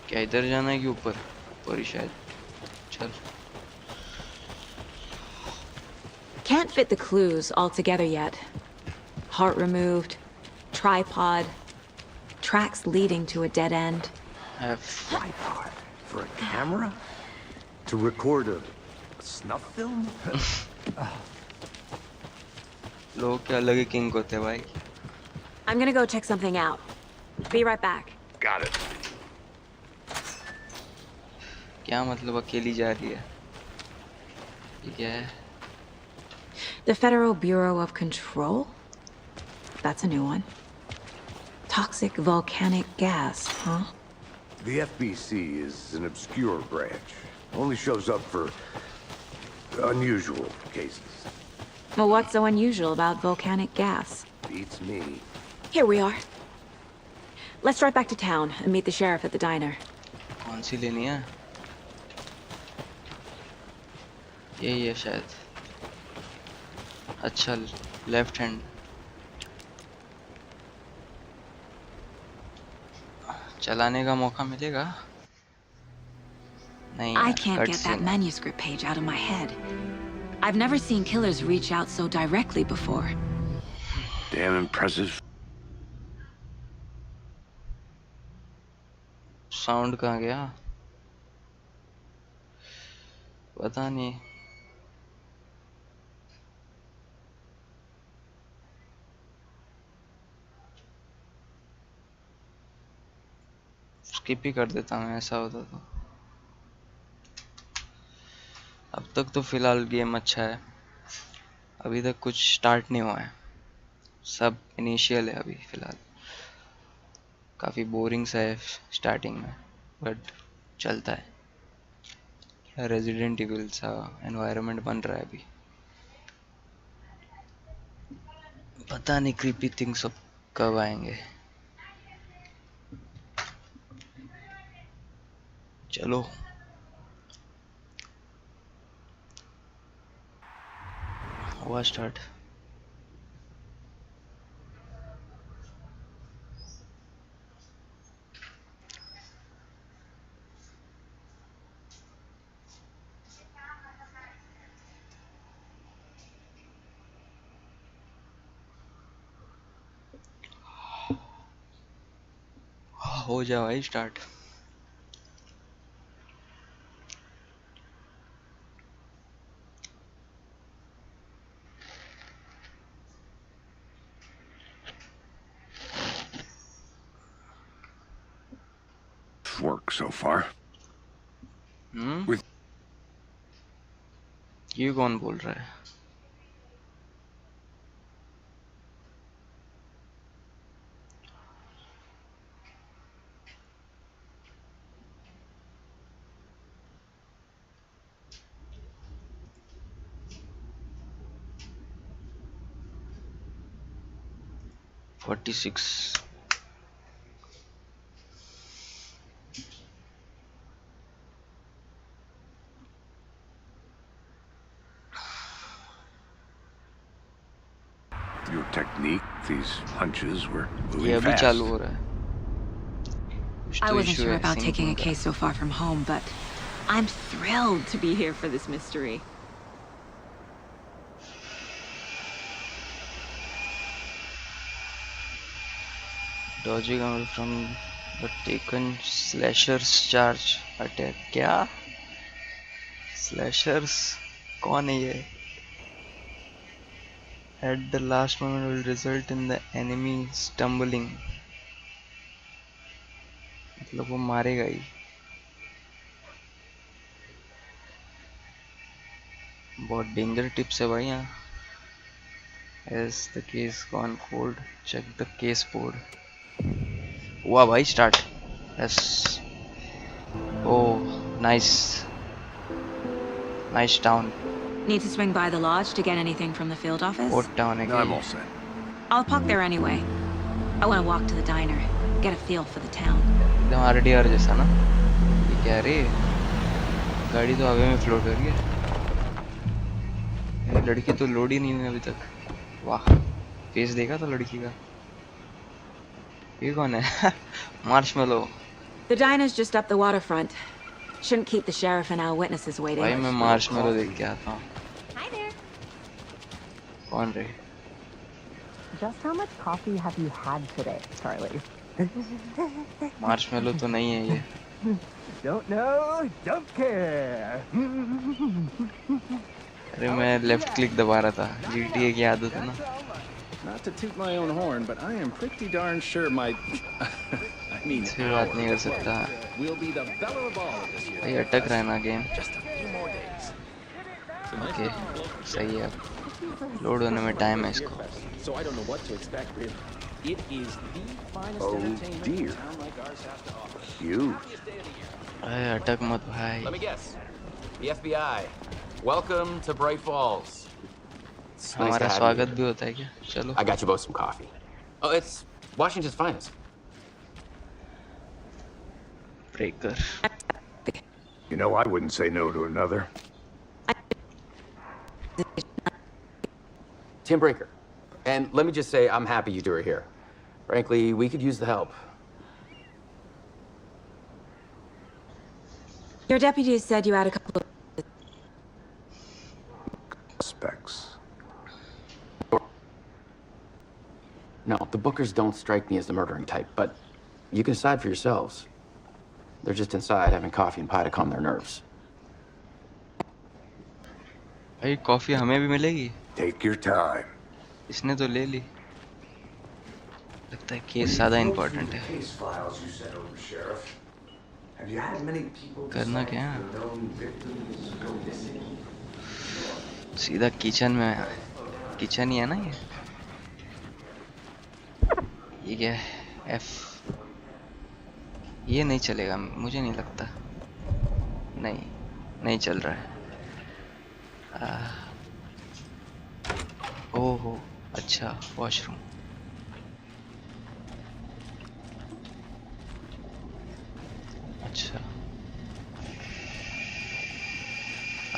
[SPEAKER 1] क्या इधर जाना है कि ऊपर? ऊपर ही शायद। चल।
[SPEAKER 3] Can't fit the clues all together yet. Heart removed, tripod, tracks leading to a dead end.
[SPEAKER 5] Tripod? For a camera? To record a snuff film?
[SPEAKER 1] लोग क्या लगे किंग होते हैं भाई।
[SPEAKER 3] I'm gonna go check something out. Be right back.
[SPEAKER 5] Got it.
[SPEAKER 1] क्या मतलब अकेली जा रही है? ये क्या है?
[SPEAKER 3] The Federal Bureau of Control? That's a new one. Toxic volcanic gas, huh?
[SPEAKER 5] The FBC is an obscure branch. Only shows up for unusual cases.
[SPEAKER 3] Well, what's so unusual about volcanic gas?
[SPEAKER 5] Beats me.
[SPEAKER 3] Here we are. Let's drive back to town and meet the sheriff at the diner.
[SPEAKER 1] कौन सी लेनी है? यही है शायद। अच्छा left hand. चलाने का मौका मिलेगा? नहीं
[SPEAKER 3] I
[SPEAKER 1] यार,
[SPEAKER 3] can't
[SPEAKER 1] cut
[SPEAKER 3] get
[SPEAKER 1] scene
[SPEAKER 3] that
[SPEAKER 1] है।
[SPEAKER 3] manuscript page out of my head. I've never seen killers reach out so directly before.
[SPEAKER 5] Damn impressive.
[SPEAKER 1] Sound कहाँ गया? पता नहीं। स्किप ही कर देता हूँ ऐसा होता तो। अब तक तो फिलहाल गेम अच्छा है। अभी तक कुछ स्टार्ट नहीं हुआ है, सब इनिशियल है अभी फिलहाल। काफ़ी बोरिंग सा है स्टार्टिंग में, बट चलता है। रेजिडेंट इविल सा एनवायरनमेंट बन रहा है अभी। पता नहीं क्रीपी थिंग्स अब कब आएंगे। चलो हुआ स्टार्ट। हो जा भाई start.
[SPEAKER 5] Work so far. With
[SPEAKER 1] ये कौन बोल रहा है? Forty six.
[SPEAKER 5] your technique, these hunches were
[SPEAKER 1] ये
[SPEAKER 5] moving
[SPEAKER 1] अभी
[SPEAKER 5] fast.
[SPEAKER 1] चालू हो रहा है। कुछ
[SPEAKER 3] I
[SPEAKER 1] तो
[SPEAKER 3] wasn't
[SPEAKER 1] issue
[SPEAKER 3] sure
[SPEAKER 1] है,
[SPEAKER 3] about
[SPEAKER 1] sync
[SPEAKER 3] taking a
[SPEAKER 1] हो रहा है।
[SPEAKER 3] case so far from home, but I'm thrilled to be here for this mystery.
[SPEAKER 1] Dodging away from the taken slashers charge attack। क्या? Slashers कौन है ये? At the last moment will result in the enemy stumbling। मतलब वो मारेगा ही। बहुत danger tips है भाई यहाँ। As the case gone cold, check the case board। हुआ भाई start. Yes। Oh, nice। Nice town।
[SPEAKER 3] Need to swing by the lodge to get anything from the field office?
[SPEAKER 1] Port town है
[SPEAKER 5] No, I'm
[SPEAKER 1] क्या
[SPEAKER 5] all set.
[SPEAKER 3] I'll park there anyway. I want to walk to the diner, get a feel for the town.
[SPEAKER 1] एकदम RDR जैसा ना। ये क्या रे? गाड़ी तो हवा में फ्लोट कर रही है। ये लड़की तो लोड ही नहीं हुई अभी तक। वाह, फेस देखा था लड़की का। ये कौन है? Marshmallow.
[SPEAKER 3] The diner's just up the waterfront. Shouldn't keep the sheriff and our witnesses waiting.
[SPEAKER 1] भाई मैं मार्शमेलो देख के आता हूँ।
[SPEAKER 10] Hi there.
[SPEAKER 1] कौन रे?
[SPEAKER 10] Just how much coffee have you had today, Charlie?
[SPEAKER 1] Marshmallow तो नहीं है ये।
[SPEAKER 10] Don't know, don't care.
[SPEAKER 1] अरे मैं लेफ्ट क्लिक दबा रहा था। GTA की आदत है ना।
[SPEAKER 11] Not to toot my own horn, but I am pretty darn sure my I mean
[SPEAKER 1] इससे बात नहीं कर सकता।
[SPEAKER 11] will be the belle of all this year.
[SPEAKER 1] भाई अटक रहा है ना game.
[SPEAKER 11] Just a few more days.
[SPEAKER 1] Okay, सही है। अब लोड होने में टाइम है इसको।
[SPEAKER 11] So I don't know what to expect really. It is the finest
[SPEAKER 5] Oh,
[SPEAKER 11] entertainment
[SPEAKER 5] dear.
[SPEAKER 11] a town like ours has to offer.
[SPEAKER 5] You.
[SPEAKER 1] अरे अटक मत भाई।
[SPEAKER 12] Let me guess. The FBI. Welcome to Bright Falls. It's nice to
[SPEAKER 1] हमारा
[SPEAKER 12] have
[SPEAKER 1] स्वागत
[SPEAKER 12] you.
[SPEAKER 1] भी होता है क्या? चलो।
[SPEAKER 12] I got you both some coffee. Oh, it's Washington's finest.
[SPEAKER 1] Breaker.
[SPEAKER 5] You know, I wouldn't say no to another.
[SPEAKER 12] Tim Breaker. And let me just say, I'm happy you two are here. Frankly, we could use the help.
[SPEAKER 3] Your deputies said you had a couple of...
[SPEAKER 5] Specs.
[SPEAKER 12] No, the Bookers don't strike me as the murdering type, but you can decide for yourselves. They're just inside having coffee and pie to calm their nerves.
[SPEAKER 1] भाई coffee हमें भी मिलेगी।
[SPEAKER 5] Take your time.
[SPEAKER 1] इसने तो ले ली। लगता है case ज़्यादा इम्पोर्टेंट है।
[SPEAKER 5] Case files you sent over, Sheriff. Have you had many people
[SPEAKER 1] करना क्या है?
[SPEAKER 5] the known victims go missing?
[SPEAKER 1] सीधा किचन में। किचन ही है ना ये? ये क्या है? F। ये नहीं चलेगा, मुझे नहीं लगता। नहीं, नहीं चल रहा है। ओहो, अच्छा वॉशरूम। अच्छा,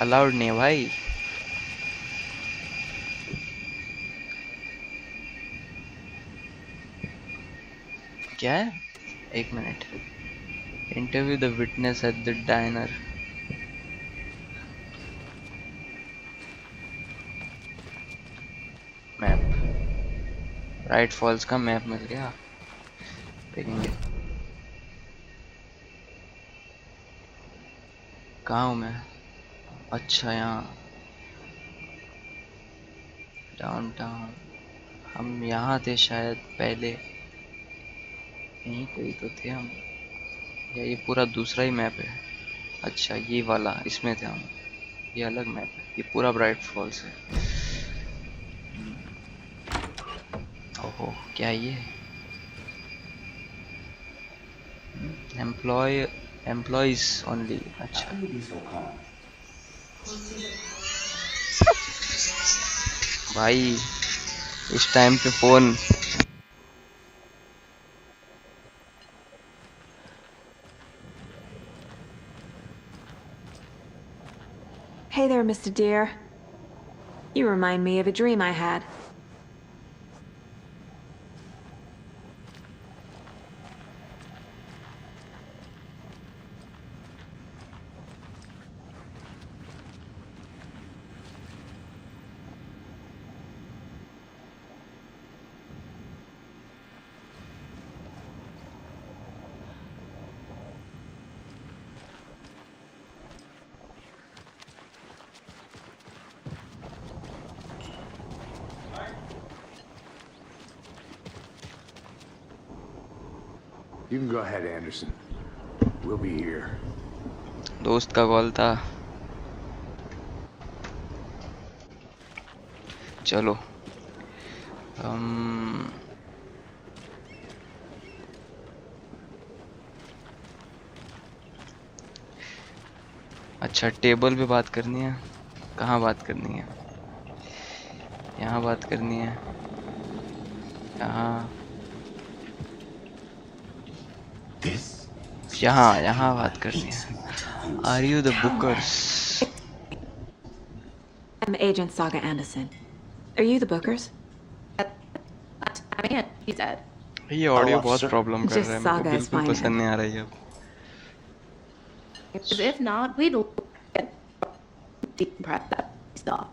[SPEAKER 1] अलाउड नहीं है भाई। क्या है? एक minute. Interview the witness at the diner. Map. Right falls का मैप मिल गया। देखेंगे। कहाँ हूँ मैं? अच्छा यहाँ डाउनटाउन। हम यहाँ थे शायद पहले, यहीं कहीं तो थे हम, या ये पूरा दूसरा ही मैप है? अच्छा ये वाला, इसमें थे हम। ये अलग मैप है, ये पूरा ब्राइट फॉल्स है। ओहो क्या ये? Employees only. अच्छा भाई इस टाइम पे phone.
[SPEAKER 3] Hey there, Mr. Deer. You remind me of a dream I had.
[SPEAKER 5] You can go ahead, Anderson. We'll be here.
[SPEAKER 1] दोस्त का कॉल था। चलो अच्छा टेबल पे बात करनी है। कहाँ बात करनी है? यहाँ बात करनी है, यहाँ यहाँ बात करनी है। Are you the bookers?
[SPEAKER 3] I'm Agent Saga Anderson. Are you the bookers?
[SPEAKER 13] I mean, he said.
[SPEAKER 1] ये ऑडियो बहुत प्रॉब्लम कर रहा है, मेरे को
[SPEAKER 3] Just
[SPEAKER 1] बिल्कुल पसंद नहीं आ रही है अब।
[SPEAKER 13] If not, we'd decompress that stuff.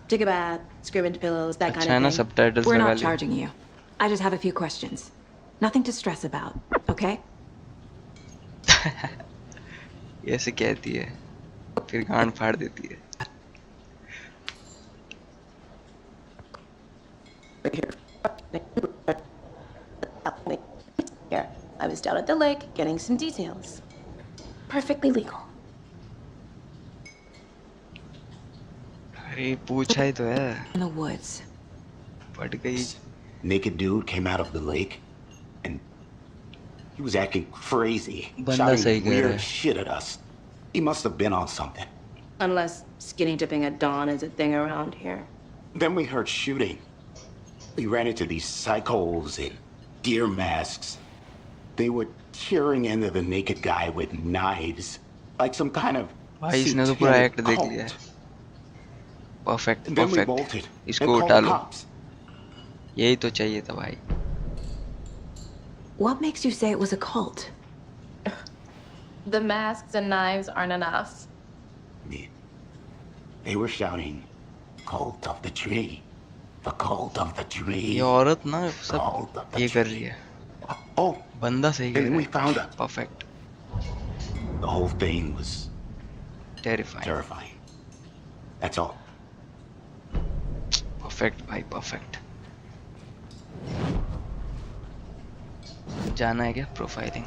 [SPEAKER 13] Take a bath, scream into pillows, that kind
[SPEAKER 1] अच्छा है ना,
[SPEAKER 13] of thing.
[SPEAKER 1] सबटाइटल्स
[SPEAKER 3] We're
[SPEAKER 1] लगा
[SPEAKER 3] not
[SPEAKER 1] लिए।
[SPEAKER 3] charging you. I just have a few questions. Nothing to stress about, okay?
[SPEAKER 1] ऐसे कहती है फिर गांड फाड़ देती है।
[SPEAKER 13] Here, I was down at the lake getting some details. Perfectly legal.
[SPEAKER 1] अरे पूछा ही तो है।
[SPEAKER 3] In the woods.
[SPEAKER 1] पट गई।
[SPEAKER 9] Naked dude came out of the lake, and he was acting crazy,
[SPEAKER 1] बंदा सही
[SPEAKER 9] shouting
[SPEAKER 1] कह रहा
[SPEAKER 9] weird
[SPEAKER 1] है।
[SPEAKER 9] shit at us. He must have been on something.
[SPEAKER 13] Unless skinny dipping at dawn is a thing around here.
[SPEAKER 9] Then we heard shooting. We ran into these psychos in deer masks. They were tearing into the naked guy with knives, like some kind of
[SPEAKER 1] भाई इसने तो पूरा
[SPEAKER 9] satanic
[SPEAKER 1] act देख
[SPEAKER 9] cult.
[SPEAKER 1] लिया है। Perfect
[SPEAKER 9] And then we
[SPEAKER 1] perfect,
[SPEAKER 9] bolted and
[SPEAKER 1] इसको
[SPEAKER 9] called
[SPEAKER 1] उठा
[SPEAKER 9] the
[SPEAKER 1] low.
[SPEAKER 9] cops.
[SPEAKER 1] यही तो चाहिए था भाई।
[SPEAKER 3] What makes you say it was a cult?
[SPEAKER 13] The masks and knives aren't enough.
[SPEAKER 9] They were shouting, "Cult of the tree, the cult of the tree."
[SPEAKER 1] ये औरत ना सब ये कर रही है।
[SPEAKER 9] Oh,
[SPEAKER 1] बंदा सही कर
[SPEAKER 9] and then
[SPEAKER 1] रहा
[SPEAKER 9] we
[SPEAKER 1] है।
[SPEAKER 9] found her.
[SPEAKER 1] Perfect.
[SPEAKER 9] The whole thing was
[SPEAKER 1] terrifying.
[SPEAKER 9] terrifying. That's all.
[SPEAKER 1] Perfect भाई परफेक्ट। जाना है क्या प्रोफाइलिंग?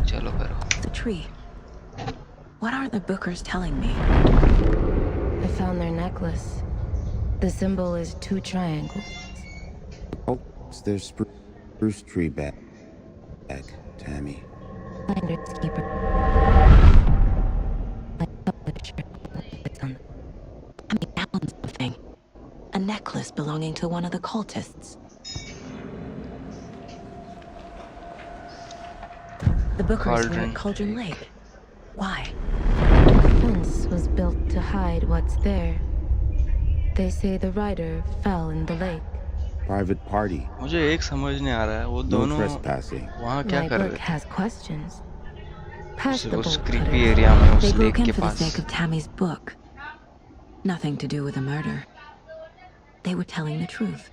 [SPEAKER 1] चलो करो।
[SPEAKER 3] The tree. What are the bookers telling me?
[SPEAKER 14] I found their necklace. The symbol is 2 triangles.
[SPEAKER 15] Oh, it's their spruce tree bag, Tammy.
[SPEAKER 14] Finders keeper. My publisher. It's on
[SPEAKER 3] I found something. A necklace belonging to one of the cultists. The bookers were at Cauldron Lake. Why?
[SPEAKER 14] The fence was built to hide what's there. They say the rider fell in the lake.
[SPEAKER 15] Private party.
[SPEAKER 1] मुझे एक समझ नहीं आ रहा है, वो
[SPEAKER 15] No
[SPEAKER 1] दोनों
[SPEAKER 15] trespassing.
[SPEAKER 1] वहाँ क्या
[SPEAKER 14] My
[SPEAKER 1] कर
[SPEAKER 14] book
[SPEAKER 1] रहे थे?
[SPEAKER 14] has questions. Past the
[SPEAKER 1] उस
[SPEAKER 14] bolt
[SPEAKER 1] creepy
[SPEAKER 14] cutters.
[SPEAKER 1] area में, उस
[SPEAKER 3] They
[SPEAKER 1] lake
[SPEAKER 3] broke in
[SPEAKER 1] के
[SPEAKER 3] for the
[SPEAKER 1] pass.
[SPEAKER 3] sake of Tammy's book. Nothing to do with a murder. They were telling the truth.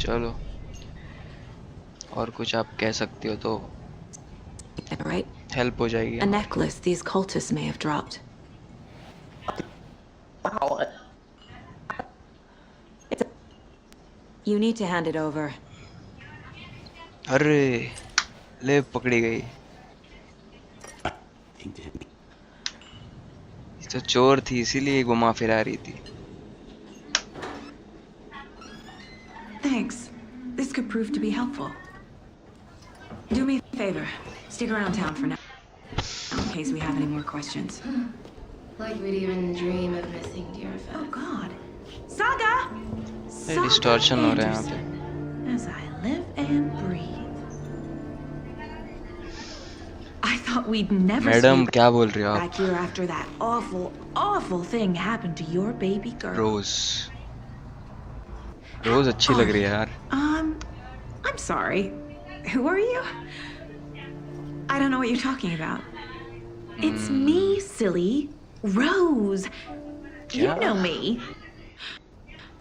[SPEAKER 1] चलो और कुछ आप कह सकते हो तो
[SPEAKER 3] Right?
[SPEAKER 1] हेल्प हो जाएगी
[SPEAKER 3] A
[SPEAKER 1] हमारी।
[SPEAKER 3] necklace these cultists may have dropped. You need to hand it over.
[SPEAKER 1] अरे ले पकड़ी गई। ये तो चोर थी इसीलिए घुमा फिरा रही थी।
[SPEAKER 3] Thanks. This could prove to be helpful. Do me a favor. Stick around town for now, in case we have any more questions.
[SPEAKER 16] Like we'd even dream of missing dear friends.
[SPEAKER 3] Oh God. Saga!
[SPEAKER 1] Distortion हो रहा है यहाँ पे।
[SPEAKER 3] As I live and breathe. I thought we'd never
[SPEAKER 1] madam क्या बोल रही हो
[SPEAKER 3] back
[SPEAKER 1] आप?
[SPEAKER 3] here after that awful thing happened to your baby girl.
[SPEAKER 1] रोज रोज अच्छी लग रही है यार।
[SPEAKER 3] I'm sorry. Who are you? I don't know what you're talking about. It's me, silly. Rose. You
[SPEAKER 1] Yeah.
[SPEAKER 3] know me.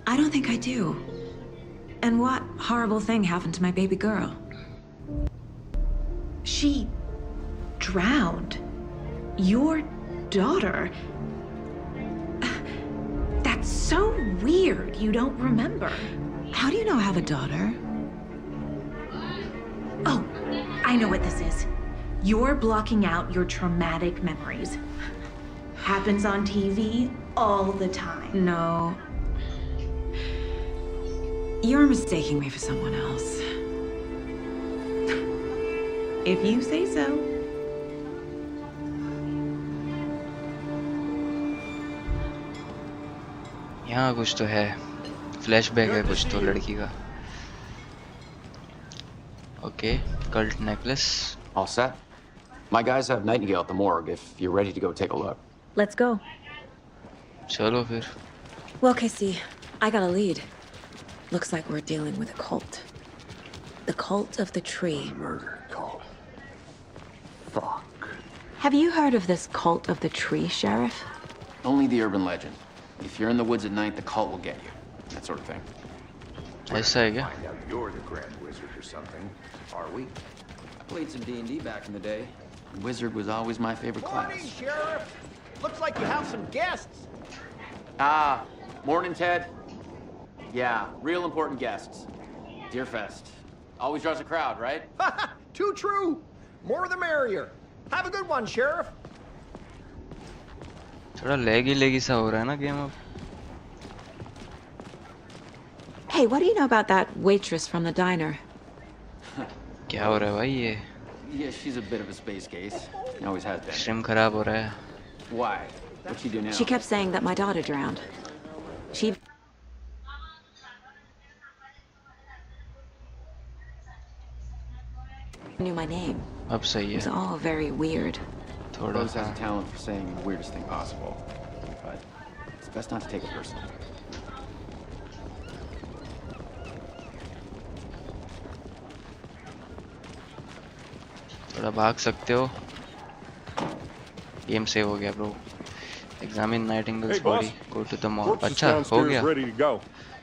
[SPEAKER 3] I don't think I do. And what horrible thing happened to my baby girl? She drowned. Your daughter. That's so weird you don't remember. How do you know I have a daughter? Oh, I know what this is. You're blocking out your traumatic memories. Happens on TV all the time. No. You're mistaking me for someone else. If you say so.
[SPEAKER 1] यहाँ कुछ तो है, flashback है कुछ तो लड़की का। Okay, cult necklace.
[SPEAKER 12] All set? My guys have Nightingale at the morgue if you're ready to go take a look.
[SPEAKER 3] Let's go.
[SPEAKER 1] चलो फिर।
[SPEAKER 3] Well, Casey, I got a lead. Looks like we're dealing with a cult. The cult of the tree.
[SPEAKER 5] Murder cult. Fuck.
[SPEAKER 3] Have you heard of this cult of the tree, Sheriff?
[SPEAKER 12] Only the urban legend. If you're in the woods at night, the cult will get you. That sort of thing.
[SPEAKER 1] ऐसा है क्या?
[SPEAKER 5] Find out you're the Grand Wizard or something. Are we?
[SPEAKER 12] I played some D&D back in the day. Wizard was always my favorite
[SPEAKER 8] Morning,
[SPEAKER 12] class.
[SPEAKER 8] Sheriff. Looks like you have some guests.
[SPEAKER 12] Ah, morning, Ted. Yeah, real important guests. Deerfest. Always draws a crowd, right?
[SPEAKER 8] Too true. More the merrier. Have a good one, Sheriff.
[SPEAKER 1] थोड़ा लेगी सा हो रहा है ना game अब।
[SPEAKER 3] Hey, what do you know about that waitress from the diner?
[SPEAKER 1] क्या हो रहा है भाई ये?
[SPEAKER 12] Yeah, she's a bit of a space case. Always has been.
[SPEAKER 1] Stream खराब हो रहा है।
[SPEAKER 12] Why? What'd she do now?
[SPEAKER 3] She kept saying that my daughter drowned. She knew my name.
[SPEAKER 1] अब सही
[SPEAKER 3] It was
[SPEAKER 1] है।
[SPEAKER 3] all very weird.
[SPEAKER 1] थोड़ा
[SPEAKER 12] Rose has
[SPEAKER 1] सा।
[SPEAKER 12] a talent for saying the weirdest thing possible. But it's best not to take it personally.
[SPEAKER 1] थोड़ा भाग सकते हो। Game save हो गया bro. Examine Nightingale's
[SPEAKER 6] Hey, boss.
[SPEAKER 1] body. Go to the morgue.
[SPEAKER 6] Corpse is
[SPEAKER 1] अच्छा हो
[SPEAKER 6] downstairs,
[SPEAKER 1] गया।
[SPEAKER 6] ready to go.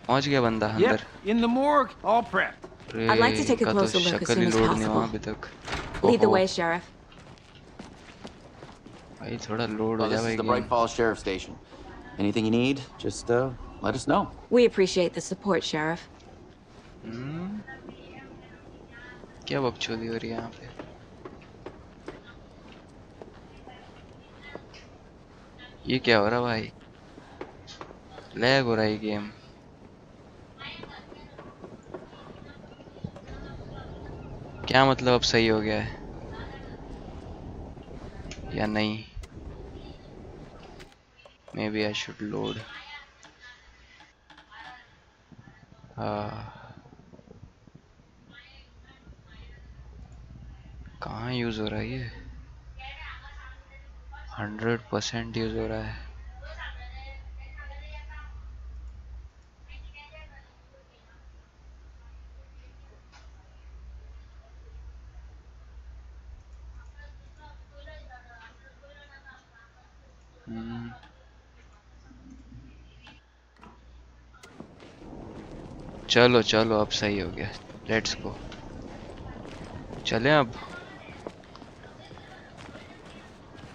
[SPEAKER 1] पहुंच गया बंदा
[SPEAKER 8] Yep,
[SPEAKER 1] अंदर।
[SPEAKER 8] in the morgue, all prepped.
[SPEAKER 3] I'd like to take a
[SPEAKER 1] का तो
[SPEAKER 3] closer look as
[SPEAKER 1] शक्ल
[SPEAKER 3] soon
[SPEAKER 1] ही
[SPEAKER 3] as
[SPEAKER 1] लोड नहीं हुआ
[SPEAKER 3] possible.
[SPEAKER 1] अभी तक।
[SPEAKER 3] Lead the
[SPEAKER 1] ओहो,
[SPEAKER 3] way, Sheriff.
[SPEAKER 1] भाई थोड़ा लोड हो
[SPEAKER 12] Well,
[SPEAKER 1] जा
[SPEAKER 12] this
[SPEAKER 1] भाई
[SPEAKER 12] is the
[SPEAKER 1] game.
[SPEAKER 12] Bright Falls Sheriff Station. Anything you need, just let us know.
[SPEAKER 3] We appreciate the support, Sheriff.
[SPEAKER 1] क्या बकचोदी हो रही है यहाँ पे? ये क्या हो रहा भाई? लैग हो रहा है गेम। क्या मतलब अब सही हो गया है या नहीं? Maybe I should load. कहाँ यूज हो रहा है ये? 100% यूज हो रहा है। चलो चलो अब सही हो गया, लेट्स गो, चलें अब।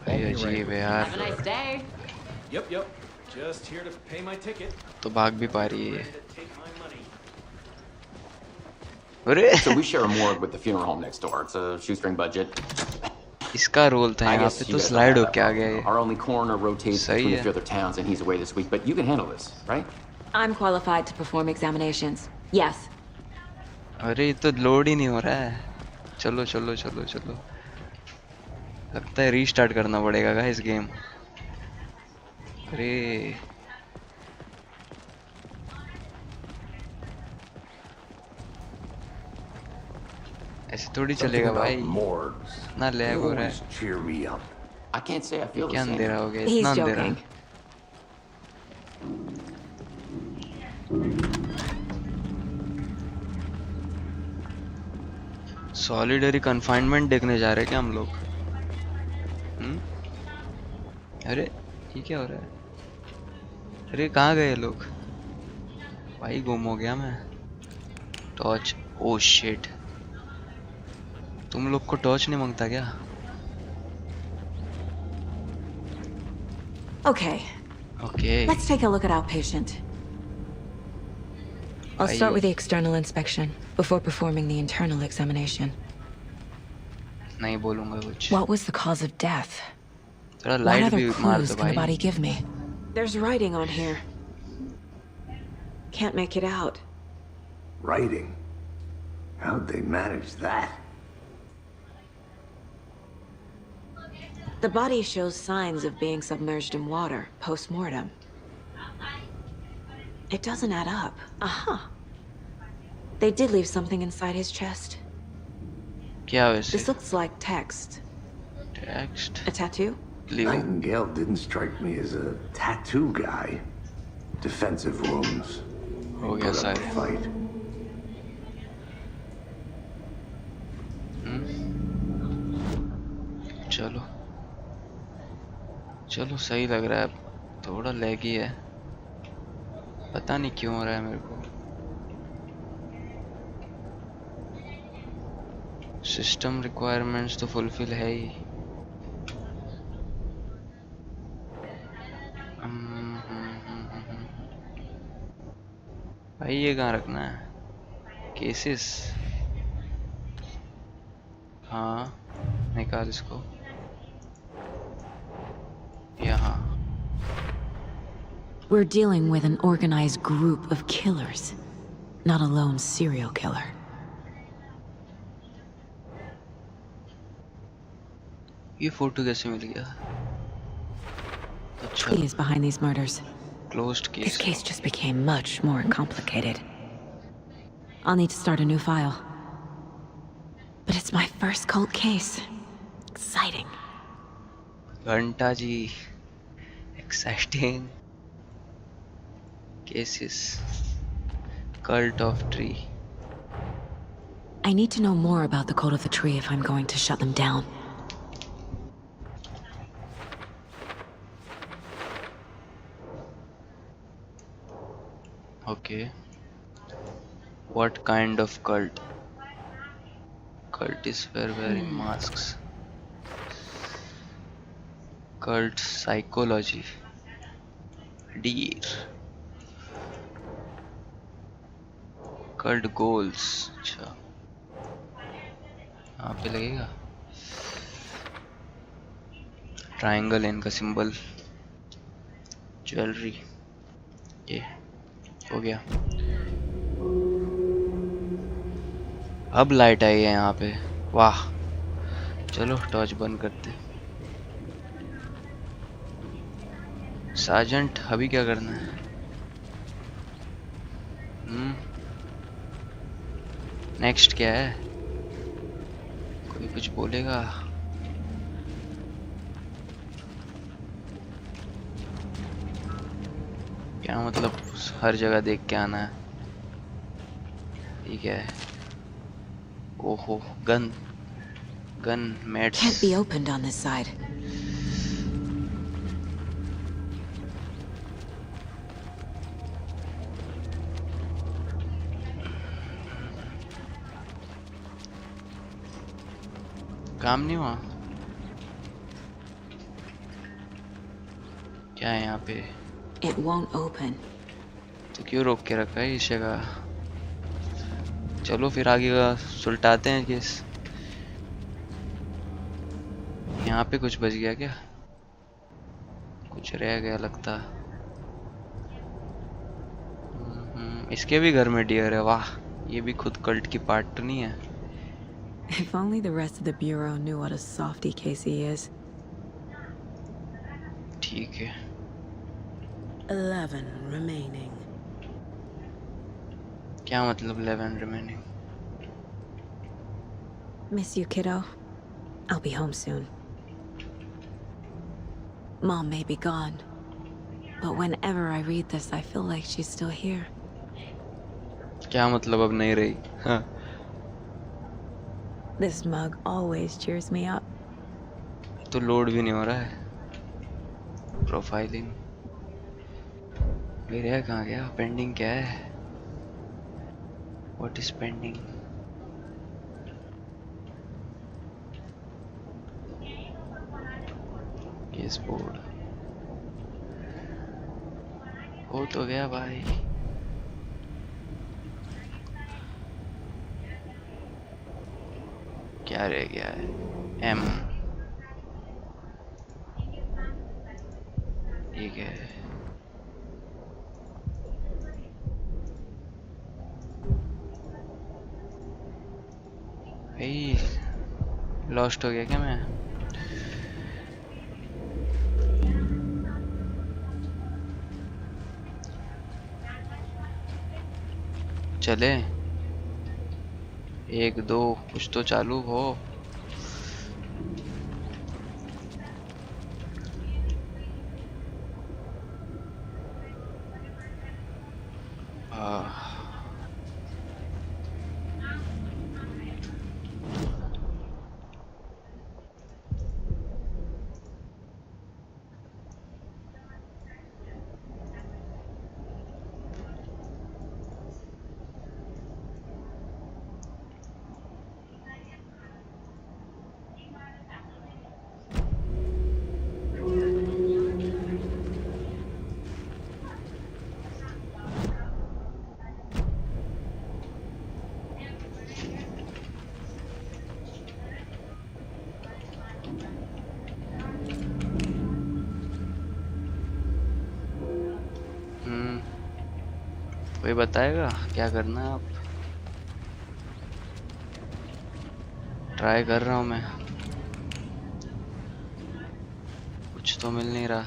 [SPEAKER 1] भाई अजीब है यार।
[SPEAKER 11] Have a nice day. Yep. Just here to pay my ticket.
[SPEAKER 1] तो भाग भी पा रही है। अरे
[SPEAKER 12] So we share a morgue with the funeral home next door. It's a shoestring budget.
[SPEAKER 1] इसका रोल था यहाँ पे, तो स्लाइड हो क्या गया ये?
[SPEAKER 12] Our only coroner rotates between a few other towns, and he's away this week. But you can handle this, right?
[SPEAKER 3] I'm qualified to perform examinations. Yes.
[SPEAKER 1] अरे ये तो लोड ही नहीं हो रहा है। चलो चलो चलो चलो, लगता है रीस्टार्ट करना पड़ेगा गाइस गेम। अरे ऐसे थोड़ी चलेगा भाई, ना लैग हो रहा है।
[SPEAKER 12] I can't say I feel the
[SPEAKER 1] क्या
[SPEAKER 12] same.
[SPEAKER 1] अंधेरा हो गया, इतना अंधेरा। सॉलिडरी कन्फाइनमेंट देखने जा रहे हैं क्या हम लोग? अरे ये क्या हो रहा है? अरे कहाँ गए लोग? भाई गुम हो गया मैं। टॉर्च, ओ शिट, तुम लोग को टॉर्च नहीं मांगता क्या?
[SPEAKER 3] Okay. Let's take a look at our patient. I'll start with the external inspection before performing the internal examination.
[SPEAKER 1] नहीं बोलूँगा कुछ।
[SPEAKER 3] What was the cause of death?
[SPEAKER 1] थोड़ा
[SPEAKER 3] What
[SPEAKER 1] लाइट
[SPEAKER 3] other
[SPEAKER 1] भी मार
[SPEAKER 3] clues
[SPEAKER 1] दो
[SPEAKER 3] can the
[SPEAKER 1] भाई।
[SPEAKER 3] body give me? There's writing on here. Can't make it out.
[SPEAKER 5] Writing? How'd they manage that?
[SPEAKER 3] The body shows signs of being submerged in water post-mortem. It doesn't add up. They did leave something inside his chest.
[SPEAKER 1] क्या वैसे?
[SPEAKER 3] This looks like text.
[SPEAKER 1] Text?
[SPEAKER 3] A tattoo?
[SPEAKER 5] Nightingale didn't strike me as a tattoo guy. Defensive wounds.
[SPEAKER 1] हो गया
[SPEAKER 5] Put up a
[SPEAKER 1] सारे।
[SPEAKER 5] fight.
[SPEAKER 1] चलो चलो, सही लग रहा है। अब थोड़ा लैगी है, पता नहीं क्यों हो रहा है मेरे को। सिस्टम रिक्वायरमेंट्स तो फुलफिल है ही। भाई ये कहाँ रखना है? केसेस, हाँ निकाल इसको यहाँ।
[SPEAKER 3] We're dealing with an organized group of killers, not a lone serial killer.
[SPEAKER 1] ये फोटो कैसे मिल गया? अच्छा,
[SPEAKER 3] He is behind these murders.
[SPEAKER 1] closed case.
[SPEAKER 3] This case just became much more complicated. I'll need to start a new file. But it's my first cold case. Exciting.
[SPEAKER 1] घंटा जी, exciting cases, cult of tree.
[SPEAKER 3] I need to know more about the code of the tree if I'm going to shut them down.
[SPEAKER 1] Okay. What kind of cult? Cultists were wearing masks. Cult psychology. Deer. Cult goals. अच्छा, यहाँ पे लगेगा। Triangle इनका symbol. Jewellery, ये हो गया। अब light आई है यहाँ पे, वाह। चलो टॉर्च बंद करते। सार्जेंट अभी क्या करना है? नेक्स्ट क्या है? कोई कुछ बोलेगा? क्या मतलब हर जगह देख के आना है? ये क्या है? ओहो, gun meds.
[SPEAKER 3] Can't be opened on this side.
[SPEAKER 1] काम नहीं हुआ क्या है यहाँ पे?
[SPEAKER 3] It won't open.
[SPEAKER 1] तो क्यों रोक के रखा है इस जगह? चलो फिर आगे का सुलटाते हैं केस। यहाँ पे कुछ बच गया क्या? कुछ रह गया लगता। इसके भी घर में डियर है, वाह। ये भी खुद कल्ट की पार्ट तो नहीं है?
[SPEAKER 3] If only the rest of the bureau knew what a softy Casey is.
[SPEAKER 1] ठीक है।
[SPEAKER 17] 11 remaining.
[SPEAKER 1] क्या मतलब 11 remaining?
[SPEAKER 3] Miss you, kiddo. I'll be home soon. Mom may be gone, but whenever I read this, I feel like she's still here.
[SPEAKER 1] क्या मतलब अब नहीं रही? हाँ।
[SPEAKER 3] This mug always cheers me up.
[SPEAKER 1] तो लोड भी नहीं हो रहा है। प्रोफाइलिंग मेरे कहाँ गया? पेंडिंग क्या है? What is pending? Case board हो तो गया भाई। क्या रह गया है? एम ठीक है। भाई लॉस्ट हो गया क्या मैं? चले 1 2 कुछ तो चालू हो। कोई बताएगा क्या करना है? आप ट्राई कर रहा हूँ मैं, कुछ तो मिल नहीं रहा।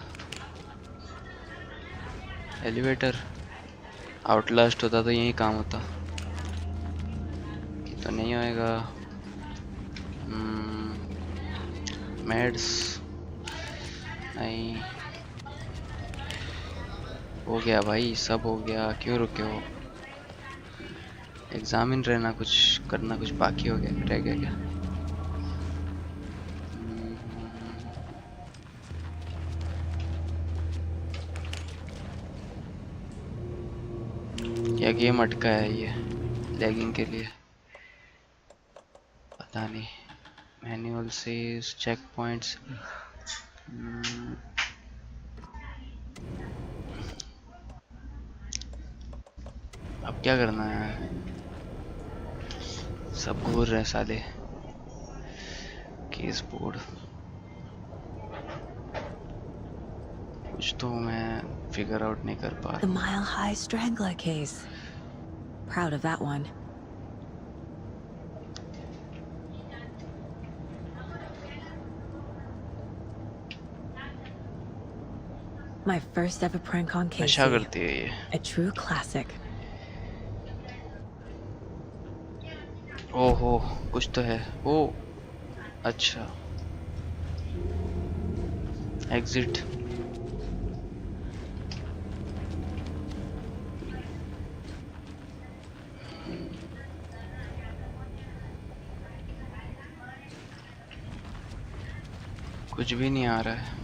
[SPEAKER 1] एलिवेटर आउटलास्ट होता तो यही काम होता, तो नहीं होएगा। मेड्स नहीं हो गया भाई, सब हो गया। क्यों रुके हो? एग्जामिन रहना, कुछ करना, कुछ बाकी हो गया, रह गया क्या? क्या गेम अटका है ये लैगिंग के लिए? पता नहीं। मैनुअल से चेक पॉइंट्स, अब क्या करना है? सब घूर रहे साले। केस बोर्ड कुछ तो मैं फिगर आउट नहीं कर पा।
[SPEAKER 3] The Mile High Strangler case. Proud of that one. My first ever prank on Casey.
[SPEAKER 1] नशा करती है ये।
[SPEAKER 3] A true classic.
[SPEAKER 1] ओहो कुछ तो है। ओ अच्छा, एग्जिट। कुछ भी नहीं आ रहा है।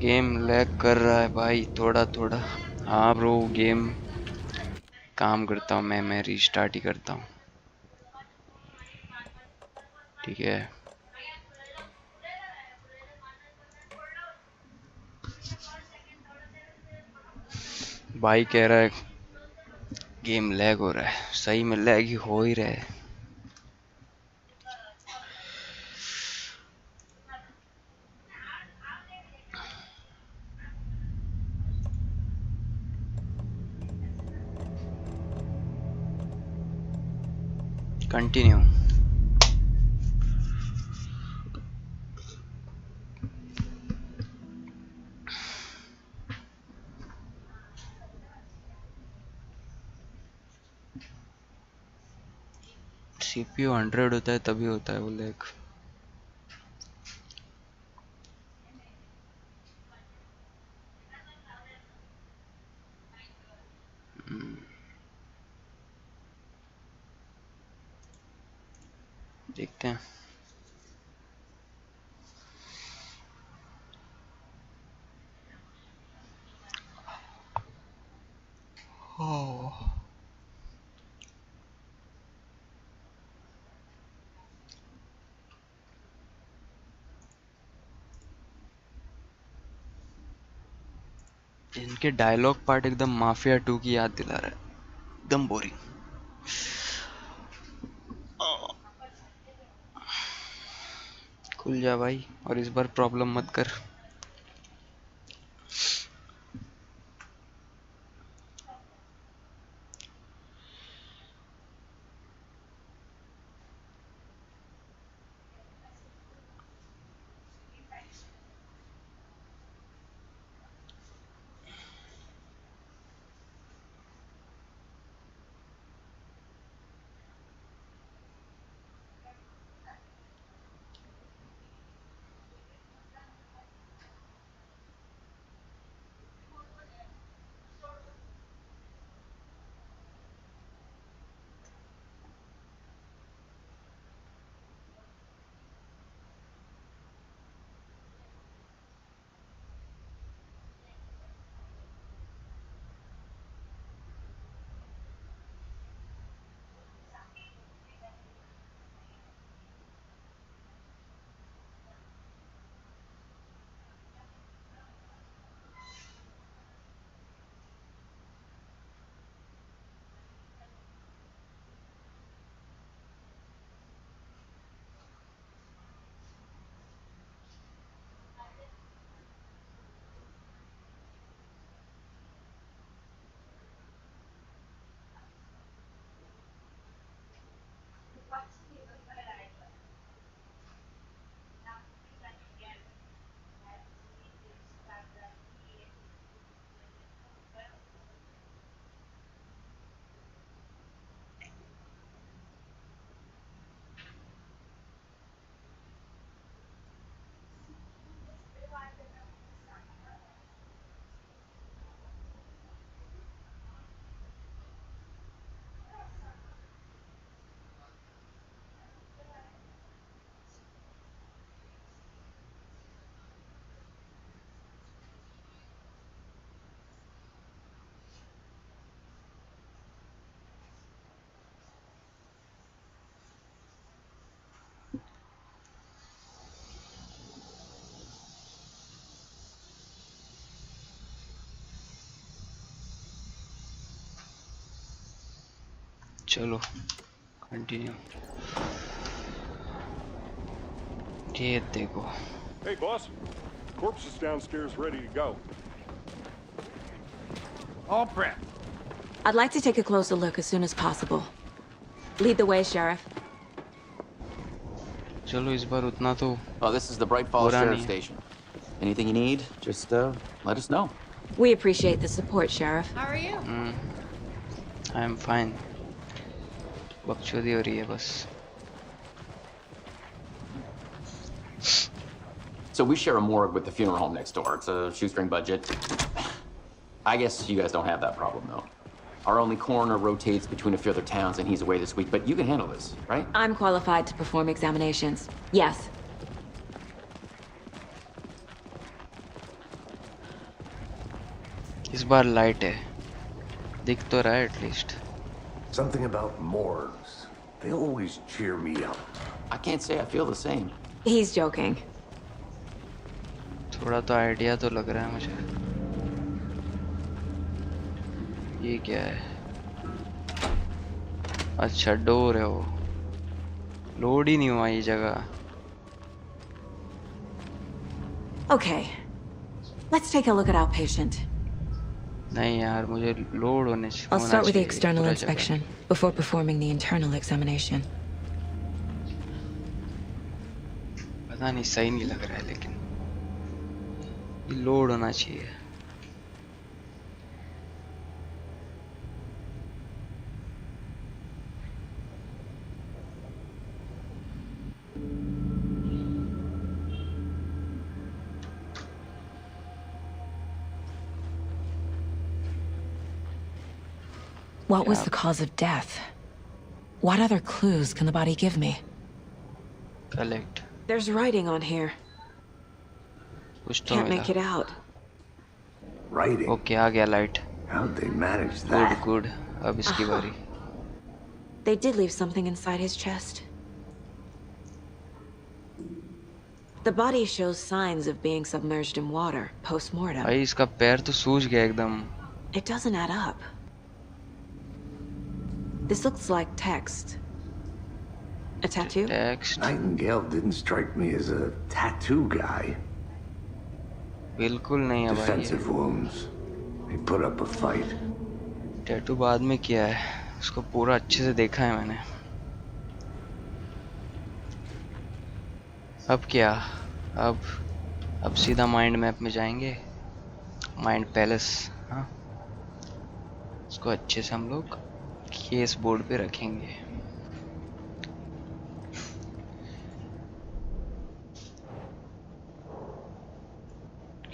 [SPEAKER 1] गेम लैग कर रहा है भाई थोड़ा थोड़ा। हाँ ब्रो गेम काम करता हूँ मैं रीस्टार्ट ही करता हूँ। ठीक है भाई कह रहा है गेम लैग हो रहा है। सही में लैग ही हो ही रहा है। कंटिन्यू। सीपीयू 100 होता है तभी होता है वो लैग। देखते हैं। इनके डायलॉग पार्ट एकदम माफिया 2 की याद दिला रहा है। एकदम बोरिंग। खुल जा भाई और इस बार प्रॉब्लम मत कर। चलो कंटिन्यू। ये देखो।
[SPEAKER 6] Hey boss, corpse is downstairs ready to go.
[SPEAKER 8] All prep.
[SPEAKER 3] I'd like to take a closer look as soon as possible. Lead the way, Sheriff.
[SPEAKER 1] चलो इस बार उतना तो
[SPEAKER 12] Oh, this is the Bright Falls Sheriff Station. Anything you need, just let us know.
[SPEAKER 3] We appreciate the support, Sheriff.
[SPEAKER 13] How are you?
[SPEAKER 1] I am fine. बकचोदी हो रही है बस।
[SPEAKER 12] So we share a morgue with the funeral home next door. It's a shoestring budget. I guess you guys don't have that problem, though. Our only coroner rotates between a few other towns, and he's away this week, but you can handle this, right?
[SPEAKER 3] I'm qualified to perform examinations. Yes.
[SPEAKER 1] इस बार light है, दिख तो रहा है at least.
[SPEAKER 5] Something about morgues. They always cheer me up.
[SPEAKER 12] I can't say I feel the same.
[SPEAKER 3] He's joking.
[SPEAKER 1] थोड़ा तो idea तो लग रहा है मुझे। ये क्या है? अच्छा डोर है वो, लोड ही नहीं हुआ ये जगह।
[SPEAKER 3] Okay, let's take a look at our patient.
[SPEAKER 1] नहीं यार, मुझे लोड होने चाहिए।
[SPEAKER 3] I'll start with the external inspection before performing the internal examination.
[SPEAKER 1] पता नहीं, सही नहीं लग रहा है, लेकिन ये लोड होना चाहिए।
[SPEAKER 3] What was the cause of death? What other clues can the body give me?
[SPEAKER 1] Collect.
[SPEAKER 3] There's writing on here.
[SPEAKER 1] कुछ तो
[SPEAKER 3] Can't
[SPEAKER 1] मिला।
[SPEAKER 3] make it out.
[SPEAKER 5] Writing?
[SPEAKER 1] Okay, आ गया light.
[SPEAKER 5] How'd they manage that?
[SPEAKER 1] Good, अब इसकी बारी।
[SPEAKER 3] They did leave something inside his chest. The body shows signs of being submerged in water post-mortem.
[SPEAKER 1] भाई इसका पैर तो सूज गया एकदम।
[SPEAKER 3] It doesn't add up. This looks like text. A tattoo?
[SPEAKER 1] Text.
[SPEAKER 5] Nightingale didn't strike me as a tattoo guy.
[SPEAKER 1] बिल्कुल नहीं है भाई।
[SPEAKER 5] Defensive wounds. He put up a fight.
[SPEAKER 1] Tattoo बाद में किया है, उसको पूरा अच्छे से देखा है मैंने। अब क्या? अब सीधा माइंड मैप में जाएंगे, माइंड पैलेस। हाँ, इसको अच्छे से हम लोग केस बोर्ड पे रखेंगे।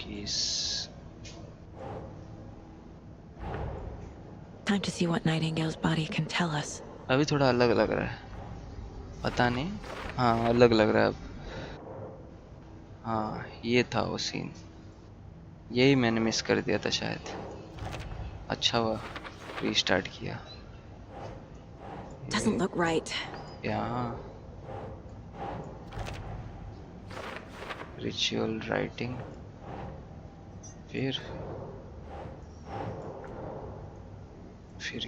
[SPEAKER 1] Case.
[SPEAKER 3] Time to see what Nightingale's body can tell us.
[SPEAKER 1] अभी थोड़ा अलग लग रहा है, पता नहीं। हाँ, अलग लग रहा है अब। हाँ, ये था वो सीन, यही मैंने मिस कर दिया था शायद। अच्छा हुआ रीस्टार्ट किया।
[SPEAKER 3] Doesn't look right.
[SPEAKER 1] यहाँ रिचुअल राइटिंग, फिर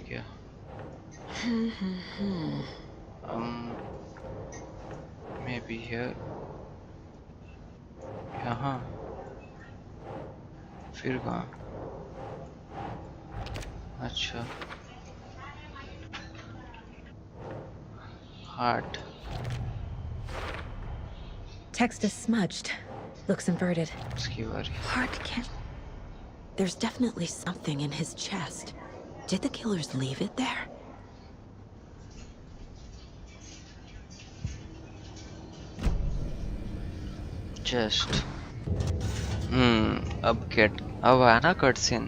[SPEAKER 1] क्या? Maybe here. यहाँ, फिर कहाँ? अच्छा, heart.
[SPEAKER 3] Text is smudged. Looks inverted.
[SPEAKER 1] इसकी बारी।
[SPEAKER 3] Heart can't. There's definitely something in his chest. Did the killers leave it there?
[SPEAKER 1] Chest. अब आया ना कट सीन।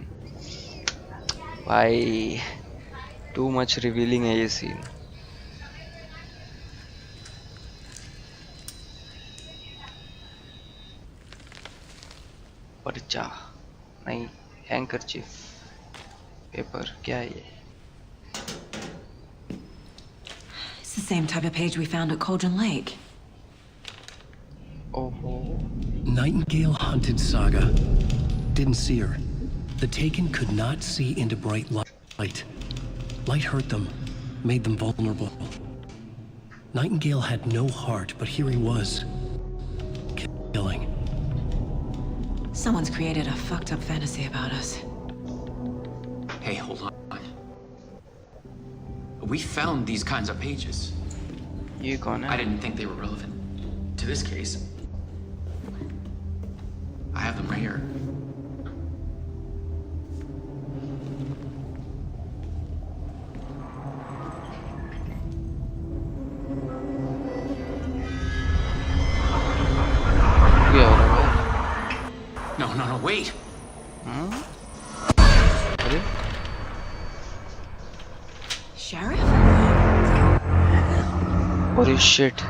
[SPEAKER 1] भाई टू मच रिवीलिंग है ये सीन। पर्चा नहीं, हैंकरचीफ, पेपर, क्या है ये?
[SPEAKER 3] It's the same type of page we found at Cauldron Lake.
[SPEAKER 1] Oh.
[SPEAKER 2] Nightingale hunted Saga. Didn't see her. The Taken could not see into bright light. Light hurt them, made them vulnerable. Nightingale had no heart, but here he was. Killing.
[SPEAKER 3] Someone's created a fucked up fantasy about us.
[SPEAKER 12] Hey, hold on. We found these kinds of pages.
[SPEAKER 1] ये कौन है?
[SPEAKER 12] I didn't think they were relevant to this case. I have them right here. No, wait.
[SPEAKER 3] Sheriff?
[SPEAKER 1] Holy shit.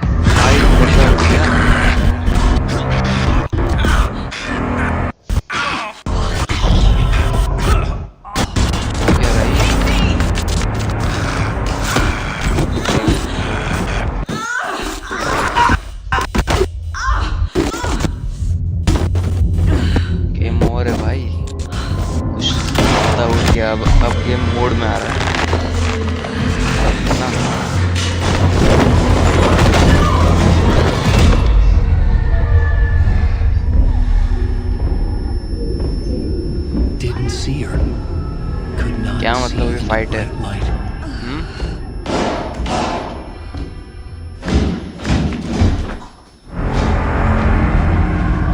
[SPEAKER 2] that light.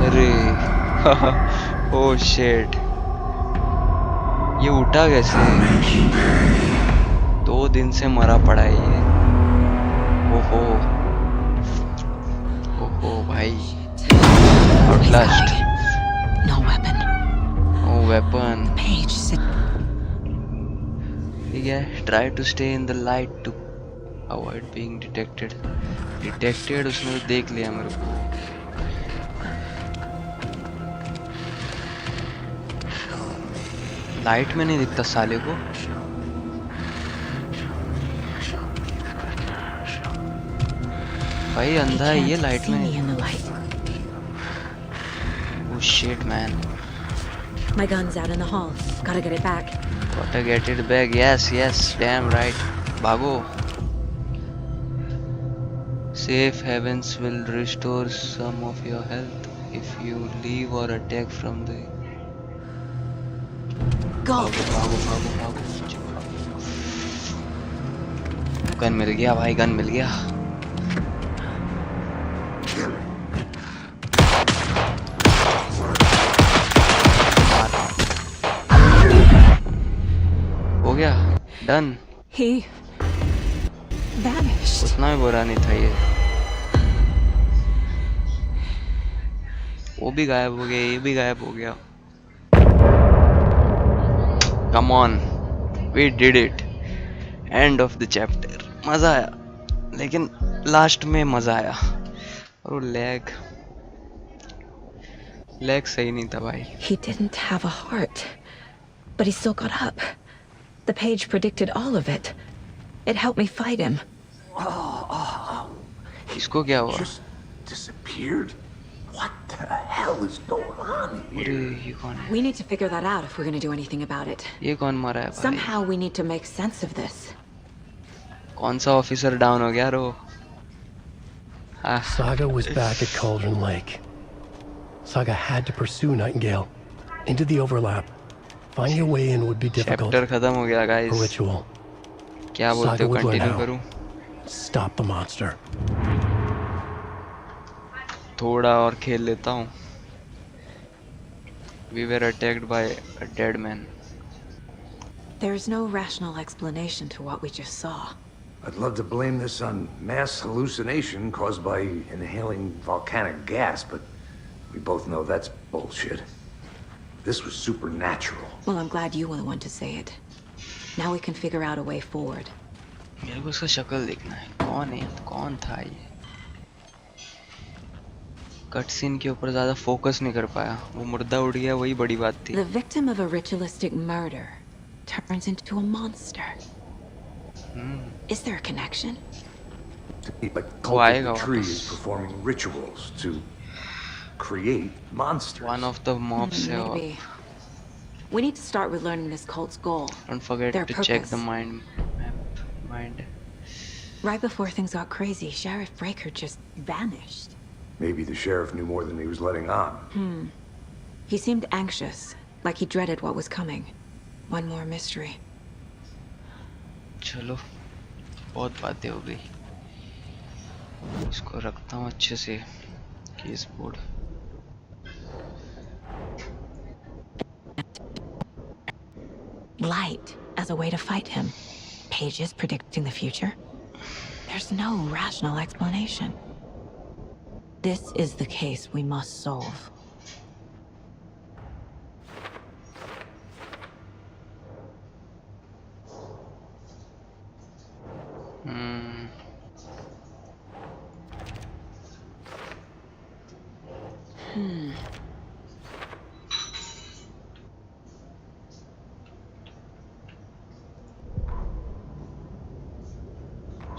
[SPEAKER 1] अरे oh shit, ये उठा कैसे? 2 दिन से मरा पड़ा है ये। ओहो ओहो भाई, outlast.
[SPEAKER 3] No weapon.
[SPEAKER 1] No weapon.
[SPEAKER 3] Page sit.
[SPEAKER 1] ठीक है, try to stay in the light to avoid being detected. Detected उसने तो देख लिया मेरे को। लाइट में नहीं दिखता साले को। भाई अंधा है ये, लाइट में नहीं। Oh shit man.
[SPEAKER 3] My gun's out in the hall. Gotta get it back.
[SPEAKER 1] Gotta get it back. Yes, yes, damn right. भागो। Safe havens will restore some of your health if you leave or attack from the.
[SPEAKER 3] Go.
[SPEAKER 1] भागो भागो भागो। Gun मिल गया भाई, gun मिल गया। हो गया, done.
[SPEAKER 3] He vanished.
[SPEAKER 1] उतना भी बुरा नहीं था ये। वो भी गायब हो गया, ये भी गायब हो गया। Come on, we did it. End of the chapter. मजा आया, लेकिन लास्ट में मजा आया। और वो लैग सही नहीं था भाई।
[SPEAKER 3] He didn't have a heart, but he still got up. The page predicted all of it. It helped me fight him.
[SPEAKER 1] इसको क्या हुआ?
[SPEAKER 5] Just disappeared? What the hell is going on here?
[SPEAKER 1] अरे ये कौन है?
[SPEAKER 3] We need to figure that out if we're going to do anything about it.
[SPEAKER 1] ये कौन मारा है भाई?
[SPEAKER 3] Somehow we need to make sense of this.
[SPEAKER 1] कौन सा ऑफिसर डाउन हो गया रो?
[SPEAKER 2] Saga was back at Cauldron Lake. Saga had to pursue Nightingale into the overlap. Finding a way in would be difficult.
[SPEAKER 1] Chapter खत्म हो गया guys.
[SPEAKER 2] A ritual.
[SPEAKER 1] क्या बोलते हो, कंटिन्यू करूं?
[SPEAKER 2] Stop the monster.
[SPEAKER 1] थोड़ा और खेल लेता हूँ। We were attacked by a dead man.
[SPEAKER 3] There's no rational explanation to what we just saw.
[SPEAKER 5] I'd love to blame this on mass hallucination caused by inhaling volcanic gas, but we both know that's bullshit. This was supernatural.
[SPEAKER 3] Well, I'm glad you were the one to say it. Now we can figure out a way forward.
[SPEAKER 1] मेरे को उसका शक्ल देखना है, कौन है, कौन था ये? कट सीन के ऊपर ज्यादा फोकस नहीं कर पाया, वो मुर्दा उड़ गया, वही बड़ी बात थी।
[SPEAKER 3] The victim of a ritualistic murder turns into a monster. Is there a connection?
[SPEAKER 5] Like cult of the tree is performing rituals to create monsters.
[SPEAKER 1] One of the mobs है।
[SPEAKER 3] Maybe. We need to start with learning this cult's goal.
[SPEAKER 1] Don't forget
[SPEAKER 3] their
[SPEAKER 1] to
[SPEAKER 3] purpose.
[SPEAKER 1] check the mind map.
[SPEAKER 3] Right before things got crazy, Sheriff Breaker just vanished.
[SPEAKER 5] Maybe the sheriff knew more than he was letting on.
[SPEAKER 3] He seemed anxious, like he dreaded what was coming. One more mystery.
[SPEAKER 1] चलो, बहुत बातें हो गई। इसको रखता हूँ अच्छे से, case board.
[SPEAKER 3] Light as a way to fight him. Pages predicting the future. There's no rational explanation. This is the case we must solve.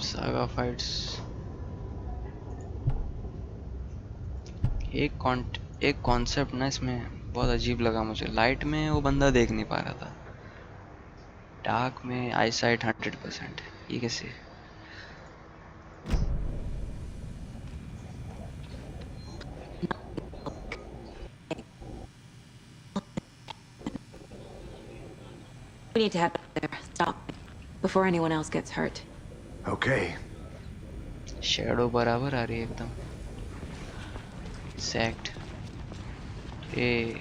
[SPEAKER 1] Saga fights. एक कॉन्सेप्ट ना इसमें बहुत अजीब लगा मुझे। लाइट में वो बंदा देख नहीं पा रहा था, डार्क में आई साइट 100%। ये कैसे?
[SPEAKER 3] We need to head there. Stop. before anyone else gets hurt.
[SPEAKER 5] Okay.
[SPEAKER 1] Shadow बराबर आ रही है एकदम. Exact. A.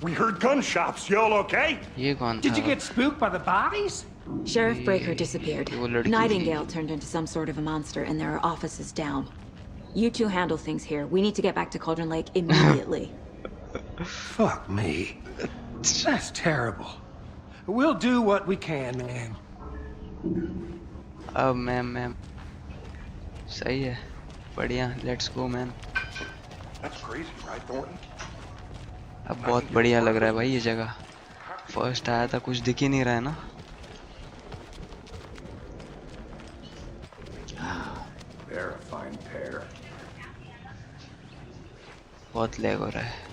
[SPEAKER 6] We heard gunshots. Y'all okay?
[SPEAKER 1] ये कौन
[SPEAKER 8] Did
[SPEAKER 1] था?
[SPEAKER 8] you get spooked by the bodies?
[SPEAKER 3] Sheriff Breaker disappeared.
[SPEAKER 1] वो लड़की थी.
[SPEAKER 3] Nightingale turned into some sort of a monster, and there are offices down. You two handle things here. We need to get back to Cauldron Lake immediately.
[SPEAKER 8] Fuck me. That's terrible. We'll do what we can, man.
[SPEAKER 1] अब ma'am सही है, बढ़िया. Let's go, man.
[SPEAKER 6] That's crazy, right, Thornton?
[SPEAKER 1] अब बहुत बढ़िया लग रहा है भाई ये जगह. फर्स्ट आया था, कुछ दिख ही नहीं रहा है ना.
[SPEAKER 5] They're a fine pair.
[SPEAKER 1] बहुत लैग हो रहा है.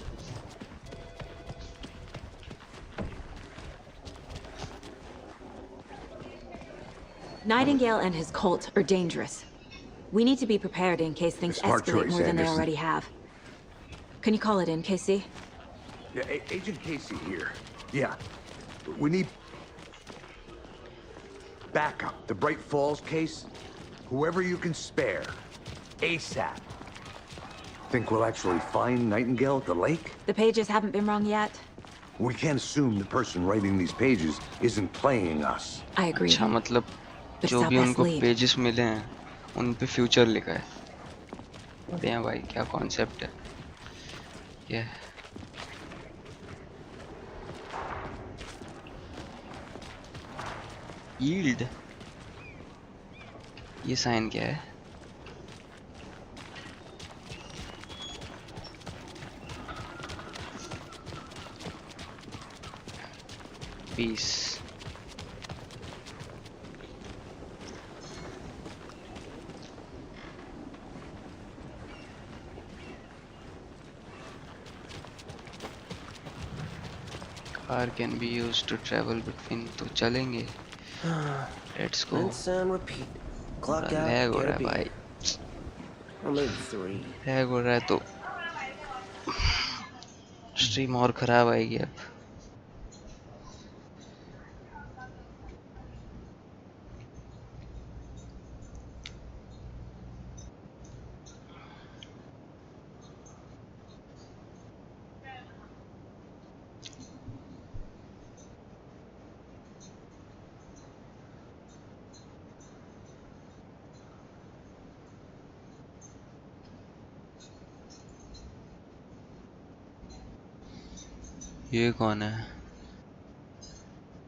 [SPEAKER 3] Nightingale and his cult are dangerous. We need to be prepared in case things
[SPEAKER 5] Smart
[SPEAKER 3] escalate
[SPEAKER 5] choice,
[SPEAKER 3] more than they
[SPEAKER 5] Anderson.
[SPEAKER 3] already have. Can you call it in, Casey?
[SPEAKER 5] Yeah, Agent Casey here. Yeah. We need backup. The Bright Falls case. Whoever you can spare. ASAP. Think we'll actually find Nightingale at the lake?
[SPEAKER 3] The pages haven't been wrong yet.
[SPEAKER 5] We can't assume the person writing these pages isn't playing us.
[SPEAKER 3] I agree.
[SPEAKER 1] अच्छा, मतलब
[SPEAKER 3] But
[SPEAKER 1] जो
[SPEAKER 3] it's
[SPEAKER 1] भी
[SPEAKER 3] our
[SPEAKER 1] उनको
[SPEAKER 3] best lead.
[SPEAKER 1] Pages मिले हैं उन पे future लिखा है. बढ़िया भाई, क्या कॉन्सेप्ट है ये. यील्ड, ये साइन क्या है? Piece. Car can be used to travel between. तो चलेंगे. Let's go.
[SPEAKER 17] Rinse and repeat. Clock out,
[SPEAKER 1] lag हो
[SPEAKER 17] get
[SPEAKER 1] रहा
[SPEAKER 17] a
[SPEAKER 1] है भाई.
[SPEAKER 17] beer. Or maybe 3.
[SPEAKER 1] लैग हो रहा है तो स्ट्रीम और खराब आएगी अब. ये कौन है?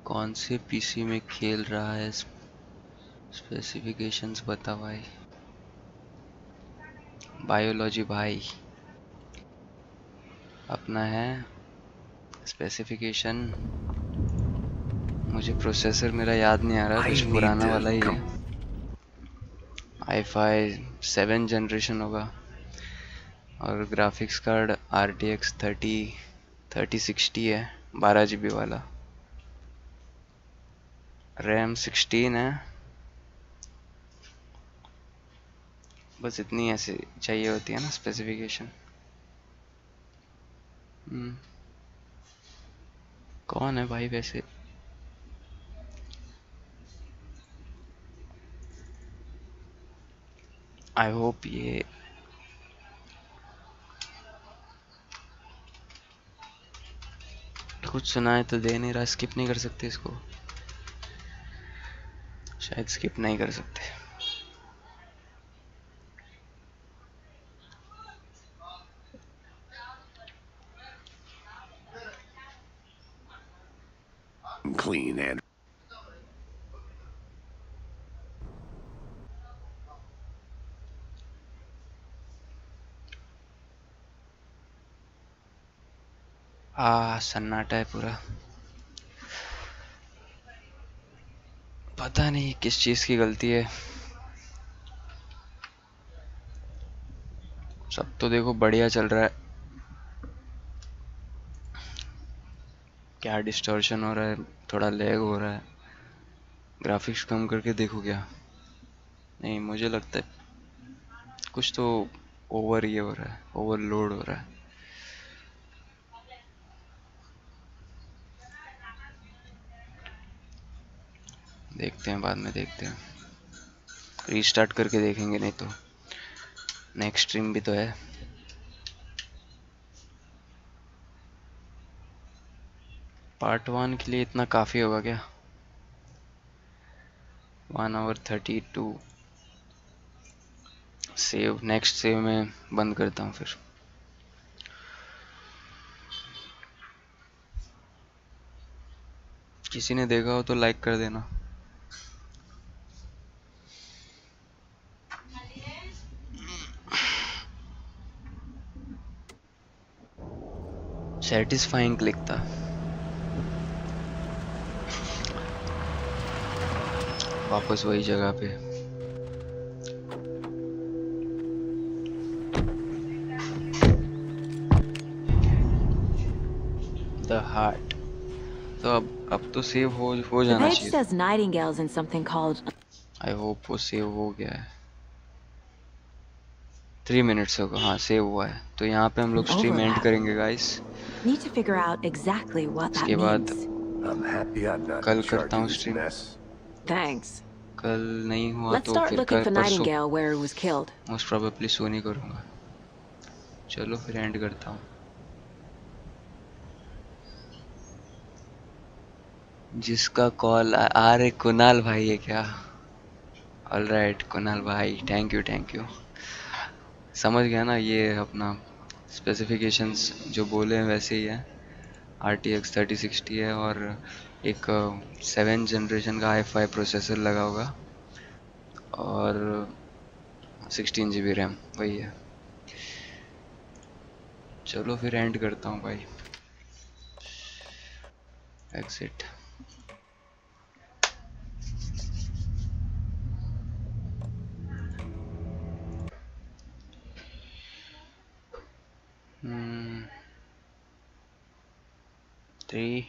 [SPEAKER 1] कौन से पीसी में खेल रहा है? स्पेसिफिकेशंस बता भाई. बायोलॉजी भाई अपना है. स्पेसिफिकेशन मुझे प्रोसेसर मेरा याद नहीं आ रहा, कुछ पुराना वाला ही है. i5 7 जनरेशन होगा. और ग्राफिक्स कार्ड RTX 3060 है, 12 GB वाला. रैम 16 है. बस इतनी ऐसे चाहिए होती है ना स्पेसिफिकेशन. कौन है भाई वैसे? आई होप ये कुछ सुना है तो दे नहीं रहा. स्किप नहीं कर सकते इसको, शायद स्किप नहीं कर सकते.
[SPEAKER 5] Clean and
[SPEAKER 1] सन्नाटा है पूरा. पता नहीं किस चीज की गलती है. सब तो देखो बढ़िया चल रहा है. क्या डिस्टॉर्शन हो रहा है, थोड़ा लैग हो रहा है. ग्राफिक्स कम करके देखो क्या. नहीं, मुझे लगता है कुछ तो ओवर ये हो रहा है, ओवरलोड हो रहा है. देखते हैं, बाद में देखते हैं, रीस्टार्ट करके देखेंगे, नहीं तो नेक्स्ट स्ट्रीम भी तो है। पार्ट 1 के लिए इतना काफ़ी होगा क्या? 1 hour 32। सेव, नेक्स्ट सेव में बंद करता हूँ फिर। किसी ने देखा हो तो लाइक कर देना। सेटिस्फाइंग क्लिक था। वापस वही जगह पे। The heart. तो अब तो सेव हो
[SPEAKER 3] The
[SPEAKER 1] जाना
[SPEAKER 3] page
[SPEAKER 1] चाहिए।
[SPEAKER 3] says Nightingale's in something called...
[SPEAKER 1] I hope वो सेव हो गया है। 3 मिनट्स होगा। हाँ, सेव हुआ है। तो यहाँ पे हम लोग स्ट्रीम एंड
[SPEAKER 3] overlap.
[SPEAKER 1] करेंगे guys.
[SPEAKER 3] Need to figure out exactly what that
[SPEAKER 1] इसके बाद
[SPEAKER 3] means.
[SPEAKER 5] I'm happy I'm not
[SPEAKER 1] कल
[SPEAKER 5] in
[SPEAKER 1] करता
[SPEAKER 5] charge
[SPEAKER 1] हूँ
[SPEAKER 5] of this
[SPEAKER 1] stream.
[SPEAKER 5] mess.
[SPEAKER 3] Thanks.
[SPEAKER 1] कल नहीं हुआ
[SPEAKER 3] Let's
[SPEAKER 1] तो
[SPEAKER 3] start
[SPEAKER 1] फिर
[SPEAKER 3] looking
[SPEAKER 1] कल
[SPEAKER 3] for
[SPEAKER 1] परसों
[SPEAKER 3] Nightingale where he was killed.
[SPEAKER 1] Most probably so नहीं करूँगा। चलो फिर एंड करता हूँ। जिसका कॉल आ रहे कुणाल भाई है क्या? ऑलराइट कुणाल भाई, थैंक यू थैंक यू। समझ गया ना, ये अपना स्पेसिफिकेशंस जो बोले हैं वैसे ही है। RTX 3060 है और एक 7th जनरेशन का i5 प्रोसेसर लगा होगा और 16 GB रैम, वही है। चलो फिर एंड करता हूँ भाई। एग्जिट। Hmm. 3